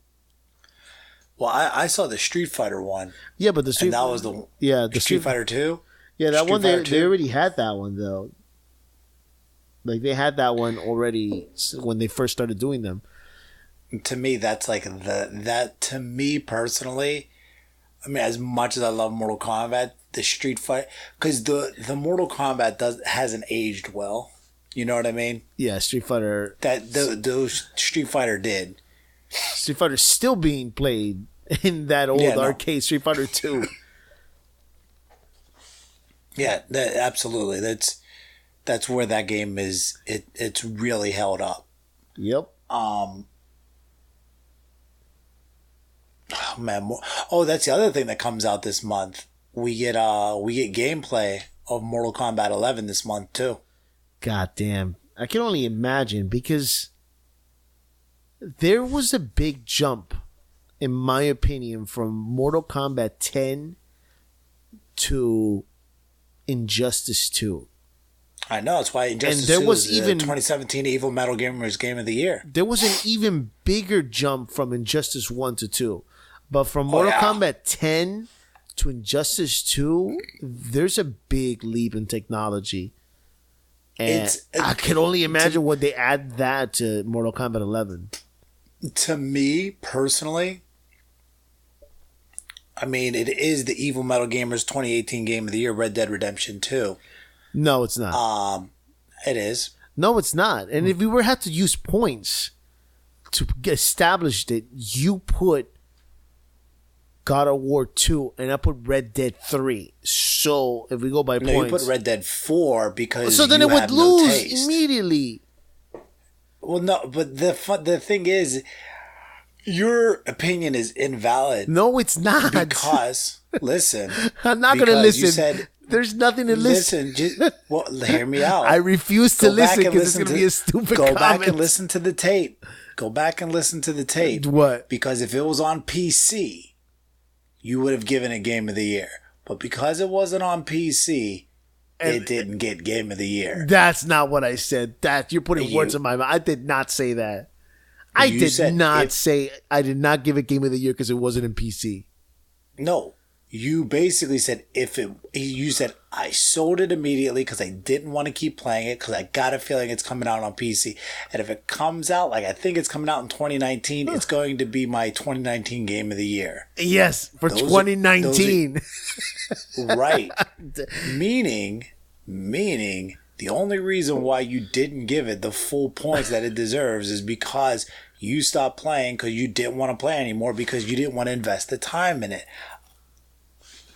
Well, I saw the Street Fighter one. Yeah, but the Street that was the Street Fighter 2. Yeah, that one they already had that one though. Like they had that one already when they first started doing them. To me, that's like that to me personally. I mean, as much as I love Mortal Kombat, the Street Fighter, because the Mortal Kombat hasn't aged well. You know what I mean? Yeah, Street Fighter. Those Street Fighter did. Street Fighter's still being played in that old arcade Street Fighter 2. Yeah, absolutely. That's where that game is. It's really held up. Yep. Oh man. Oh, that's the other thing that comes out this month. We get gameplay of Mortal Kombat 11 this month too. God damn. I can only imagine because there was a big jump, in my opinion, from Mortal Kombat 10 to Injustice 2. I know, that's why Injustice 2 was even 2017 Evil Metal Gamers Game of the Year. There was an even bigger jump from Injustice 1 to 2. But from Mortal Kombat 10 to Injustice 2, there's a big leap in technology. And I can only imagine when they add that to Mortal Kombat 11. To me, personally, I mean, it is the Evil Metal Gamers 2018 Game of the Year, Red Dead Redemption 2. No, it's not. It is. No, it's not. And if we were had to use points to establish that, you put God of War 2 and I put Red Dead 3. So if we go by points, you put Red Dead 4 because so then you it would have lose no taste. Immediately. Well, no, but the thing is, your opinion is invalid. No, it's not. Because listen, I'm not going to listen. You said, there's nothing to listen. Well, hear me out. I refuse to listen because it's going to be a stupid comment. Go back and listen to the tape. Go back and listen to the tape. What? Because if it was on PC, you would have given it Game of the Year. But because it wasn't on PC, it didn't get Game of the Year. That's not what I said. You're putting words in my mouth. I did not say that. I did not give it Game of the Year because it wasn't in PC. No. you basically said you said I sold it immediately because I didn't want to keep playing it because I got a feeling it's coming out on PC, and if it comes out like I think it's coming out in 2019, it's going to be my 2019 game of the year. Yes, for 2019. Right. Meaning the only reason why you didn't give it the full points that it deserves is because you stopped playing because you didn't want to play anymore because you didn't want to invest the time in it.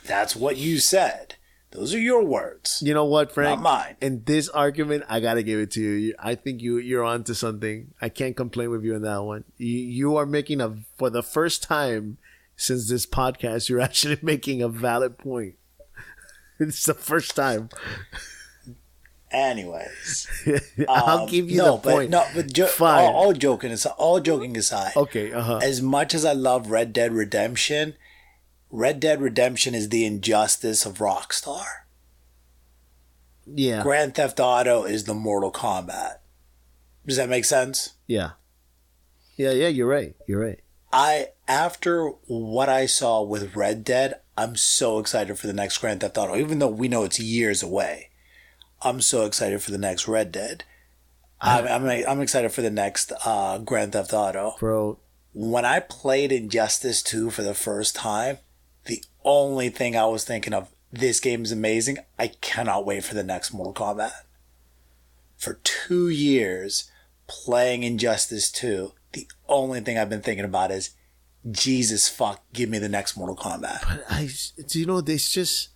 That's what you said. Those are your words. You know what, Frank? Not mine. In this argument, I gotta give it to you. I think you're onto something. I can't complain with you on that one. You are making for the first time since this podcast, you're actually making a valid point. It's the first time. Anyways, I'll give you the point. Fine. All joking aside. Okay. As much as I love Red Dead Redemption is the injustice of Rockstar. Yeah. Grand Theft Auto is the Mortal Kombat. Does that make sense? Yeah. Yeah. You're right. After what I saw with Red Dead, I'm so excited for the next Grand Theft Auto, even though we know it's years away. I'm so excited for the next Red Dead. I'm excited for the next Grand Theft Auto. Bro. When I played Injustice 2 for the first time, the only thing I was thinking of, this game is amazing. I cannot wait for the next Mortal Kombat. For 2 years playing Injustice 2, the only thing I've been thinking about is, Jesus fuck, give me the next Mortal Kombat. But there's just...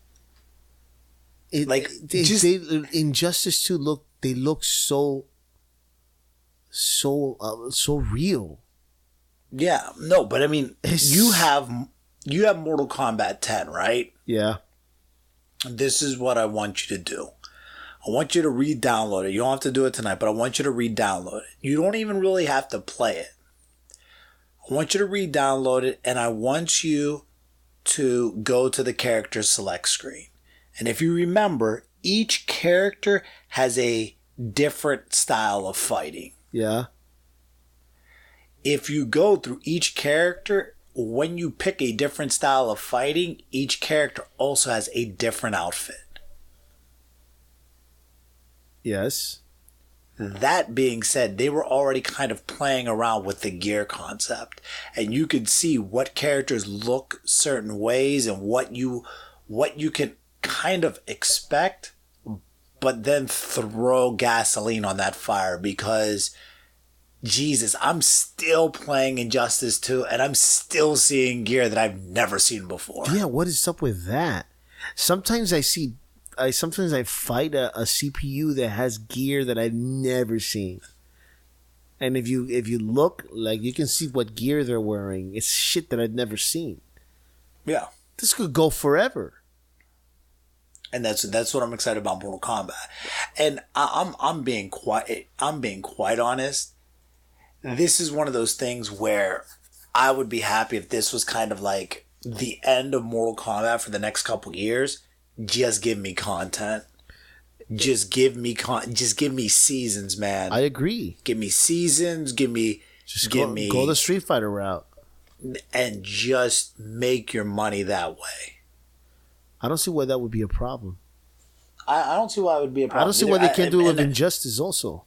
Injustice 2 look so real. Yeah, no, but I mean, you have Mortal Kombat 10, right? Yeah. This is what I want you to do. I want you to re-download it. You don't have to do it tonight, but I want you to re-download it. You don't even really have to play it. I want you to re-download it, and I want you to go to the character select screen. And if you remember, each character has a different style of fighting. Yeah. If you go through each character, when you pick a different style of fighting, each character also has a different outfit. Yes. That being said, they were already kind of playing around with the gear concept. And you could see what characters look certain ways and what you can kind of expect, but then throw gasoline on that fire because, Jesus, I'm still playing Injustice 2 and I'm still seeing gear that I've never seen before. Yeah, what is up with that? Sometimes I fight a CPU that has gear that I've never seen. And if you look, like, you can see what gear they're wearing. It's shit that I've never seen. Yeah. This could go forever. And that's what I'm excited about Mortal Kombat. And I'm being quite honest. This is one of those things where I would be happy if this was kind of like the end of Mortal Kombat for the next couple years. Just give me content. Just give me seasons, man. I agree. Give me seasons. Go the Street Fighter route, and just make your money that way. I don't see why that would be a problem. I don't see why it would be a problem. I don't see why they can't do it with Injustice also.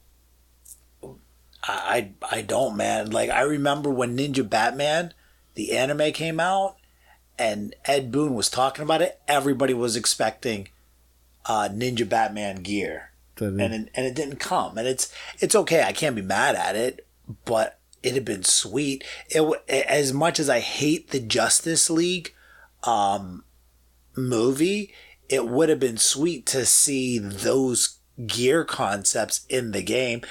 I don't, man. Like, I remember when Ninja Batman, the anime, came out, and Ed Boon was talking about it. Everybody was expecting Ninja Batman gear, and it didn't come. And it's okay. I can't be mad at it, but it had been sweet. As much as I hate the Justice League movie, it would have been sweet to see those gear concepts in the game.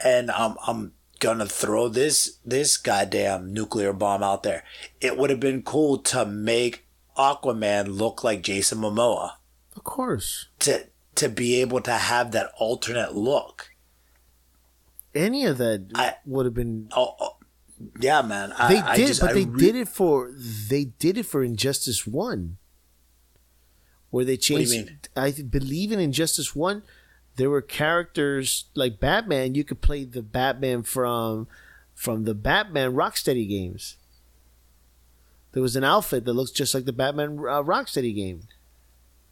And I'm gonna throw this goddamn nuclear bomb out there. It would have been cool to make Aquaman look like Jason Momoa. Of course. To be able to have that alternate look. Any of that would have been. Yeah, man. They did it for Injustice 1. Where they changed. What do you mean? I believe in Injustice 1, there were characters like Batman. You could play the Batman from the Batman Rocksteady games. There was an outfit that looks just like the Batman Rocksteady game.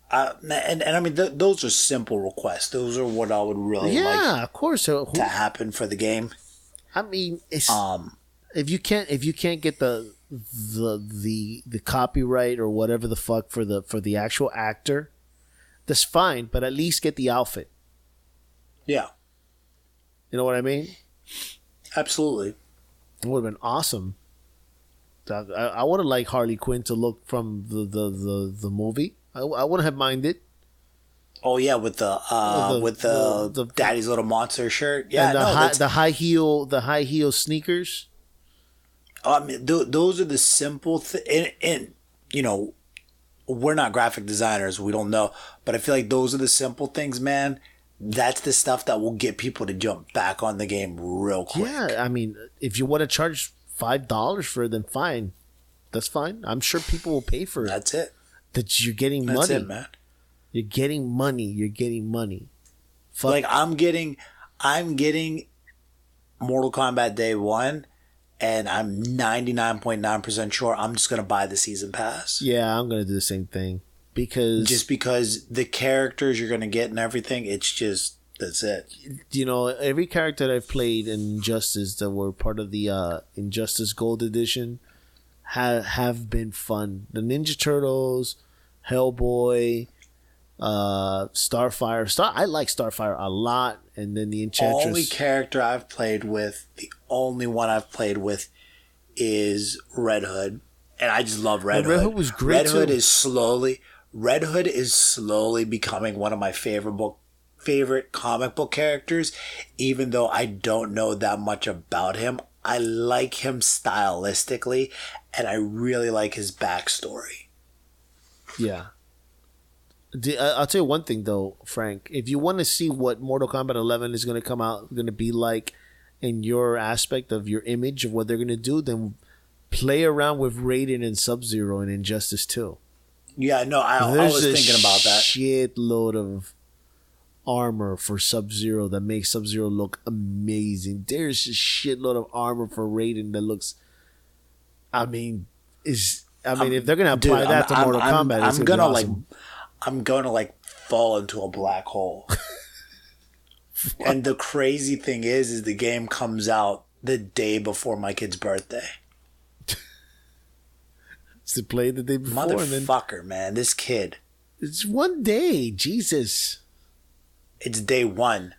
And I mean, those are simple requests. Those are what I would really like of course. to happen for the game. I mean, it's, if you can't get the copyright or whatever the fuck for the actual actor, that's fine. But at least get the outfit. Yeah. You know what I mean? Absolutely. It would have been awesome. I would have liked Harley Quinn to look from the movie. I wouldn't have minded. Oh yeah, with the Daddy's Little Monster shirt. Yeah, and the high heel sneakers. I mean, those are the simple and you know, we're not graphic designers. We don't know, but I feel like those are the simple things, man. That's the stuff that will get people to jump back on the game real quick. Yeah, I mean, if you want to charge $5 for it, then fine. That's fine. I'm sure people will pay for it. That's it. That you're getting money. That's it, man. You're getting money. You're getting money. Fuck. Like I'm getting Mortal Kombat Day 1, and I'm 99.9% sure I'm just gonna buy the season pass. Yeah, I'm gonna do the same thing because the characters you're gonna get and everything, that's it. You know, every character that I've played in Injustice that were part of the Injustice Gold Edition have been fun. The Ninja Turtles, Hellboy, Starfire. I like Starfire a lot, and then the Enchantress. The only one I've played with is Red Hood, and I just love Red Hood. Red Hood was great. Red Hood is slowly becoming one of my favorite comic book characters, even though I don't know that much about him. I like him stylistically, and I really like his backstory. Yeah. I'll tell you one thing, though, Frank. If you want to see what Mortal Kombat 11 is going to come out, going to be like in your aspect of your image of what they're going to do, then play around with Raiden and Sub-Zero and Injustice 2. Yeah, no, I was thinking about that. Shitload of armor for Sub-Zero that makes Sub-Zero look amazing. There's a shitload of armor for Raiden that looks. If they're gonna apply that to Mortal Kombat, it's gonna be awesome. I'm gonna fall into a black hole. And the crazy thing is the game comes out the day before my kid's birthday. To play the day before, motherfucker, man, this kid. It's one day, Jesus. It's day one.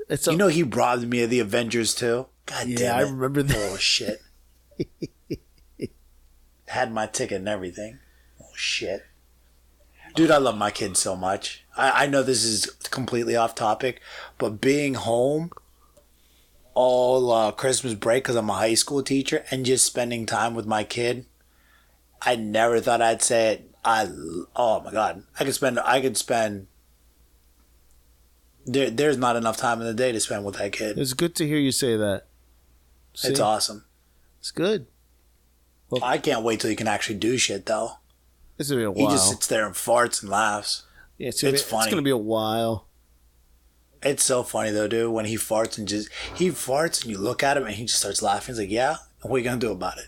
He robbed me of the Avengers too. God damn it. Yeah, I remember that. Oh shit. Had my ticket and everything. Oh shit. Dude, I love my kids so much. I know this is completely off topic, but being home all Christmas break because I'm a high school teacher and just spending time with my kid, I never thought I'd say it. Oh my God. I could spend there's not enough time in the day to spend with that kid. It's good to hear you say that. See? It's awesome. It's good. Well, I can't wait till he can actually do shit though. It's gonna be a while. He just sits there and farts and laughs. Yeah, it's funny. It's gonna be a while. It's so funny though, dude. When he farts and you look at him and he just starts laughing. He's like, "Yeah, what are you gonna do about it?"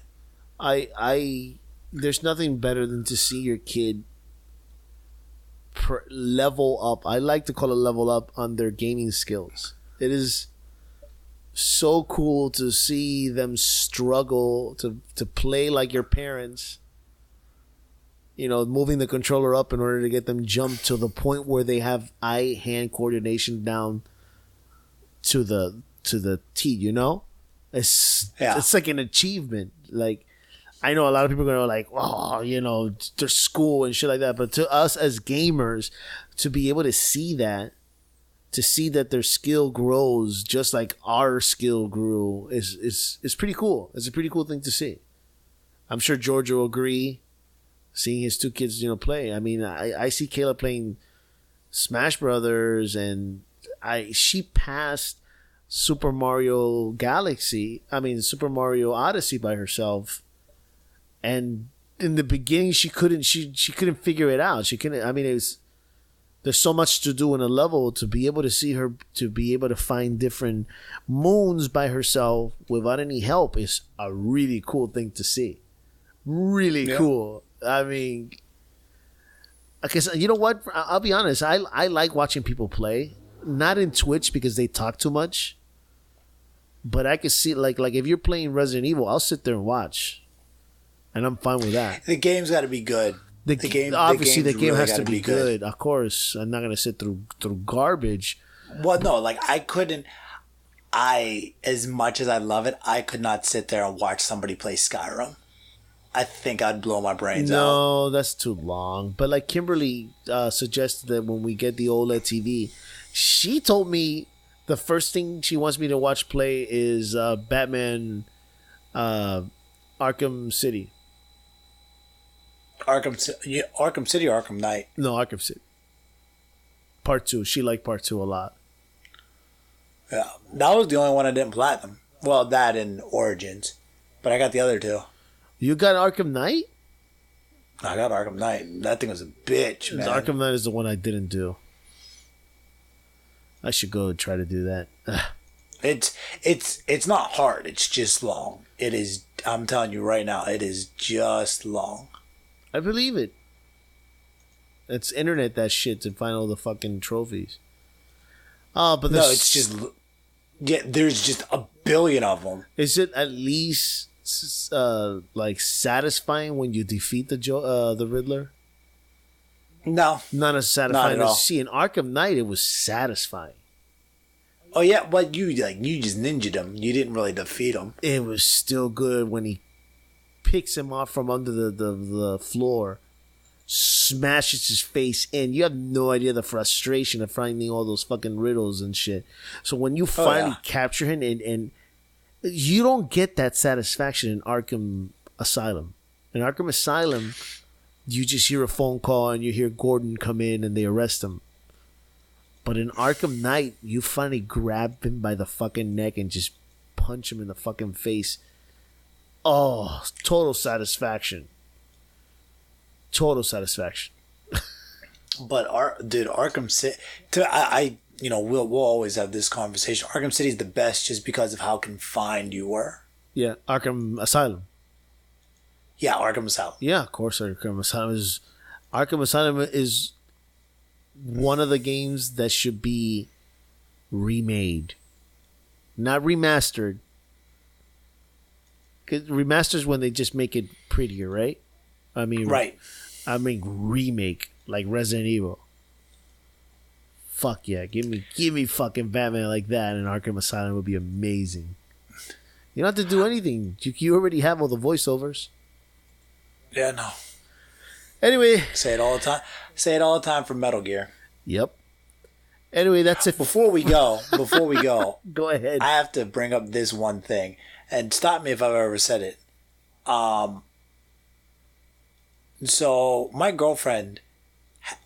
There's nothing better than to see your kid level up. I like to call it level up on their gaming skills. It is so cool to see them struggle to play like your parents. You know, moving the controller up in order to get them jump to the point where they have eye-hand coordination down to the T. You know, it's like an achievement. Like, I know a lot of people are going to like, oh, you know, their school and shit like that. But to us as gamers, to be able to see that their skill grows just like our skill grew is pretty cool. It's a pretty cool thing to see. I'm sure George will agree. Seeing his two kids, you know, play. I mean, I see Kayla playing Smash Brothers, and she passed Super Mario Odyssey by herself. And in the beginning, she couldn't figure it out. She couldn't. I mean, there's so much to do in a level to be able to see her, to be able to find different moons by herself without any help is a really cool thing to see. really cool. I mean, because you know what? I'll be honest. I like watching people play. Not in Twitch because they talk too much. But I can see like if you're playing Resident Evil, I'll sit there and watch, and I'm fine with that. The game's got to be good. The game really has to be good. Of course, I'm not gonna sit through garbage. Well, no, like I couldn't. As much as I love it, I could not sit there and watch somebody play Skyrim. I think I'd blow my brains out. No, that's too long. But like Kimberly suggested that when we get the OLED TV, she told me the first thing she wants me to watch play is Batman Arkham City. Arkham City or Arkham Knight? No, Arkham City. Part 2. She liked Part 2 a lot. Yeah. That was the only one I didn't platinum. Well, that and Origins. But I got the other two. You got Arkham Knight? I got Arkham Knight. That thing was a bitch, man. Arkham Knight is the one I didn't do. I should go and try to do that. It's not hard. It's just long. It is. I'm telling you right now, it is just long. I believe it. It's internet that shit to find all the fucking trophies. But no, it's just there's just a billion of them. Is it at least like satisfying when you defeat the Riddler? No, not as satisfying not at all. as see in Arkham Knight. It was satisfying. Oh yeah, but you just ninja'd him. You didn't really defeat him. It was still good when he picks him off from under the floor, smashes his face in. You have no idea the frustration of finding all those fucking riddles and shit. So when you finally capture him and you don't get that satisfaction in Arkham Asylum. In Arkham Asylum, you just hear a phone call and you hear Gordon come in and they arrest him. But in Arkham Knight, you finally grab him by the fucking neck and just punch him in the fucking face. Oh, total satisfaction. Total satisfaction. But Arkham City, we'll always have this conversation. Arkham City is the best just because of how confined you were. Yeah, Arkham Asylum. Yeah, Arkham Asylum. Yeah, of course, Arkham Asylum is one of the games that should be remade, not remastered. 'Cause remasters when they just make it prettier, right? I mean, right. I mean remake like Resident Evil. Fuck yeah, give me fucking Batman like that, and Arkham Asylum would be amazing. You don't have to do anything. You already have all the voiceovers. Yeah, no. Anyway, say it all the time. Say it all the time for Metal Gear. Yep. Anyway, that's it. Before we go, go ahead. I have to bring up this one thing, and stop me if I've ever said it. So my girlfriend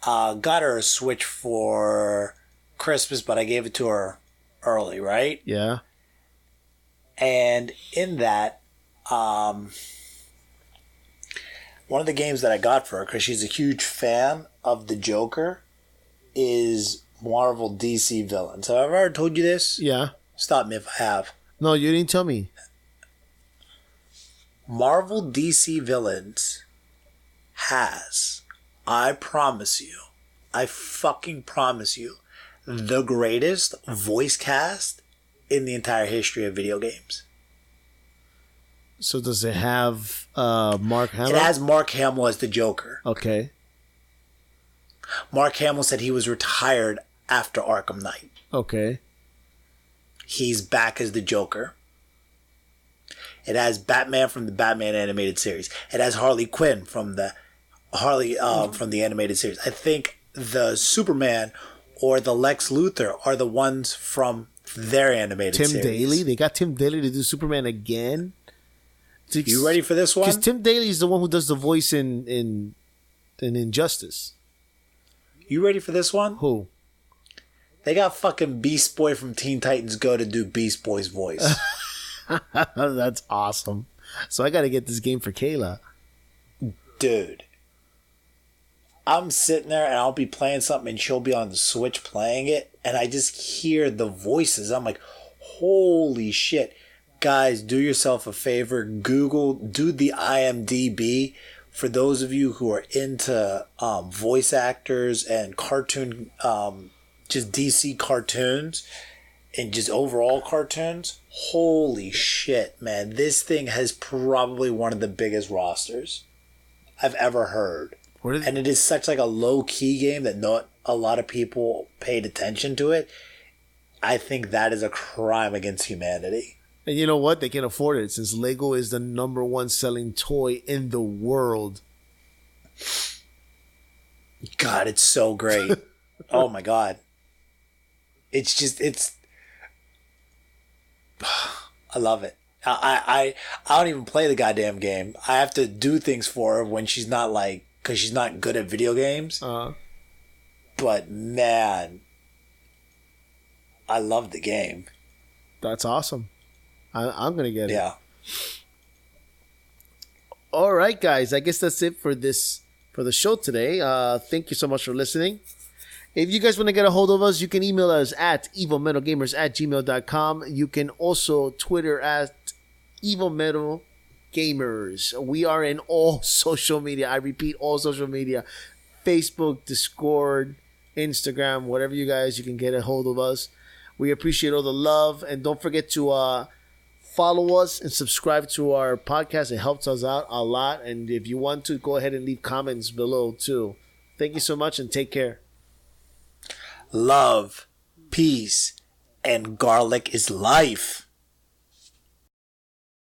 got her a Switch for Christmas, but I gave it to her early, right? Yeah. And in that, one of the games that I got for her, because she's a huge fan of the Joker, is Marvel DC Villains. Have I ever told you this? Yeah. Stop me if I have. No, you didn't tell me. Marvel DC Villains has, I fucking promise you, the greatest voice cast in the entire history of video games. So does it have Mark Hamill? It has Mark Hamill as the Joker. Okay. Mark Hamill said he was retired after Arkham Knight. Okay. He's back as the Joker. It has Batman from the Batman animated series. It has Harley Quinn from the animated series. I think the Superman or the Lex Luthor are the ones from their animated series. Tim Daly? They got Tim Daly to do Superman again? You ready for this one? Because Tim Daly is the one who does the voice in Injustice. You ready for this one? Who? They got fucking Beast Boy from Teen Titans Go to do Beast Boy's voice. That's awesome. So I got to get this game for Kayla. Dude. I'm sitting there and I'll be playing something and she'll be on the Switch playing it and I just hear the voices. I'm like, holy shit. Guys, do yourself a favor. Do the IMDb. For those of you who are into voice actors and cartoon, just DC cartoons and just overall cartoons, holy shit, man. This thing has probably one of the biggest rosters I've ever heard. And it is such like a low-key game that not a lot of people paid attention to it. I think that is a crime against humanity. And you know what? They can afford it since Lego is the number one selling toy in the world. God, it's so great. Oh my God. It's I love it. I don't even play the goddamn game. I have to do things for her when she's not like, because she's not good at video games. But man, I love the game. That's awesome. I'm going to get it. Yeah. All right, guys. I guess that's it for the show today. Thank you so much for listening. If you guys want to get a hold of us, you can email us at evilmetalgamers@gmail.com. You can also Twitter at evilmetalgamers. We are in all social media. I repeat, all social media. Facebook, Discord, Instagram, whatever you can get a hold of us. We appreciate all the love. And don't forget to follow us and subscribe to our podcast. It helps us out a lot. And if you want to, go ahead and leave comments below too. Thank you so much and take care. Love, peace, and garlic is life.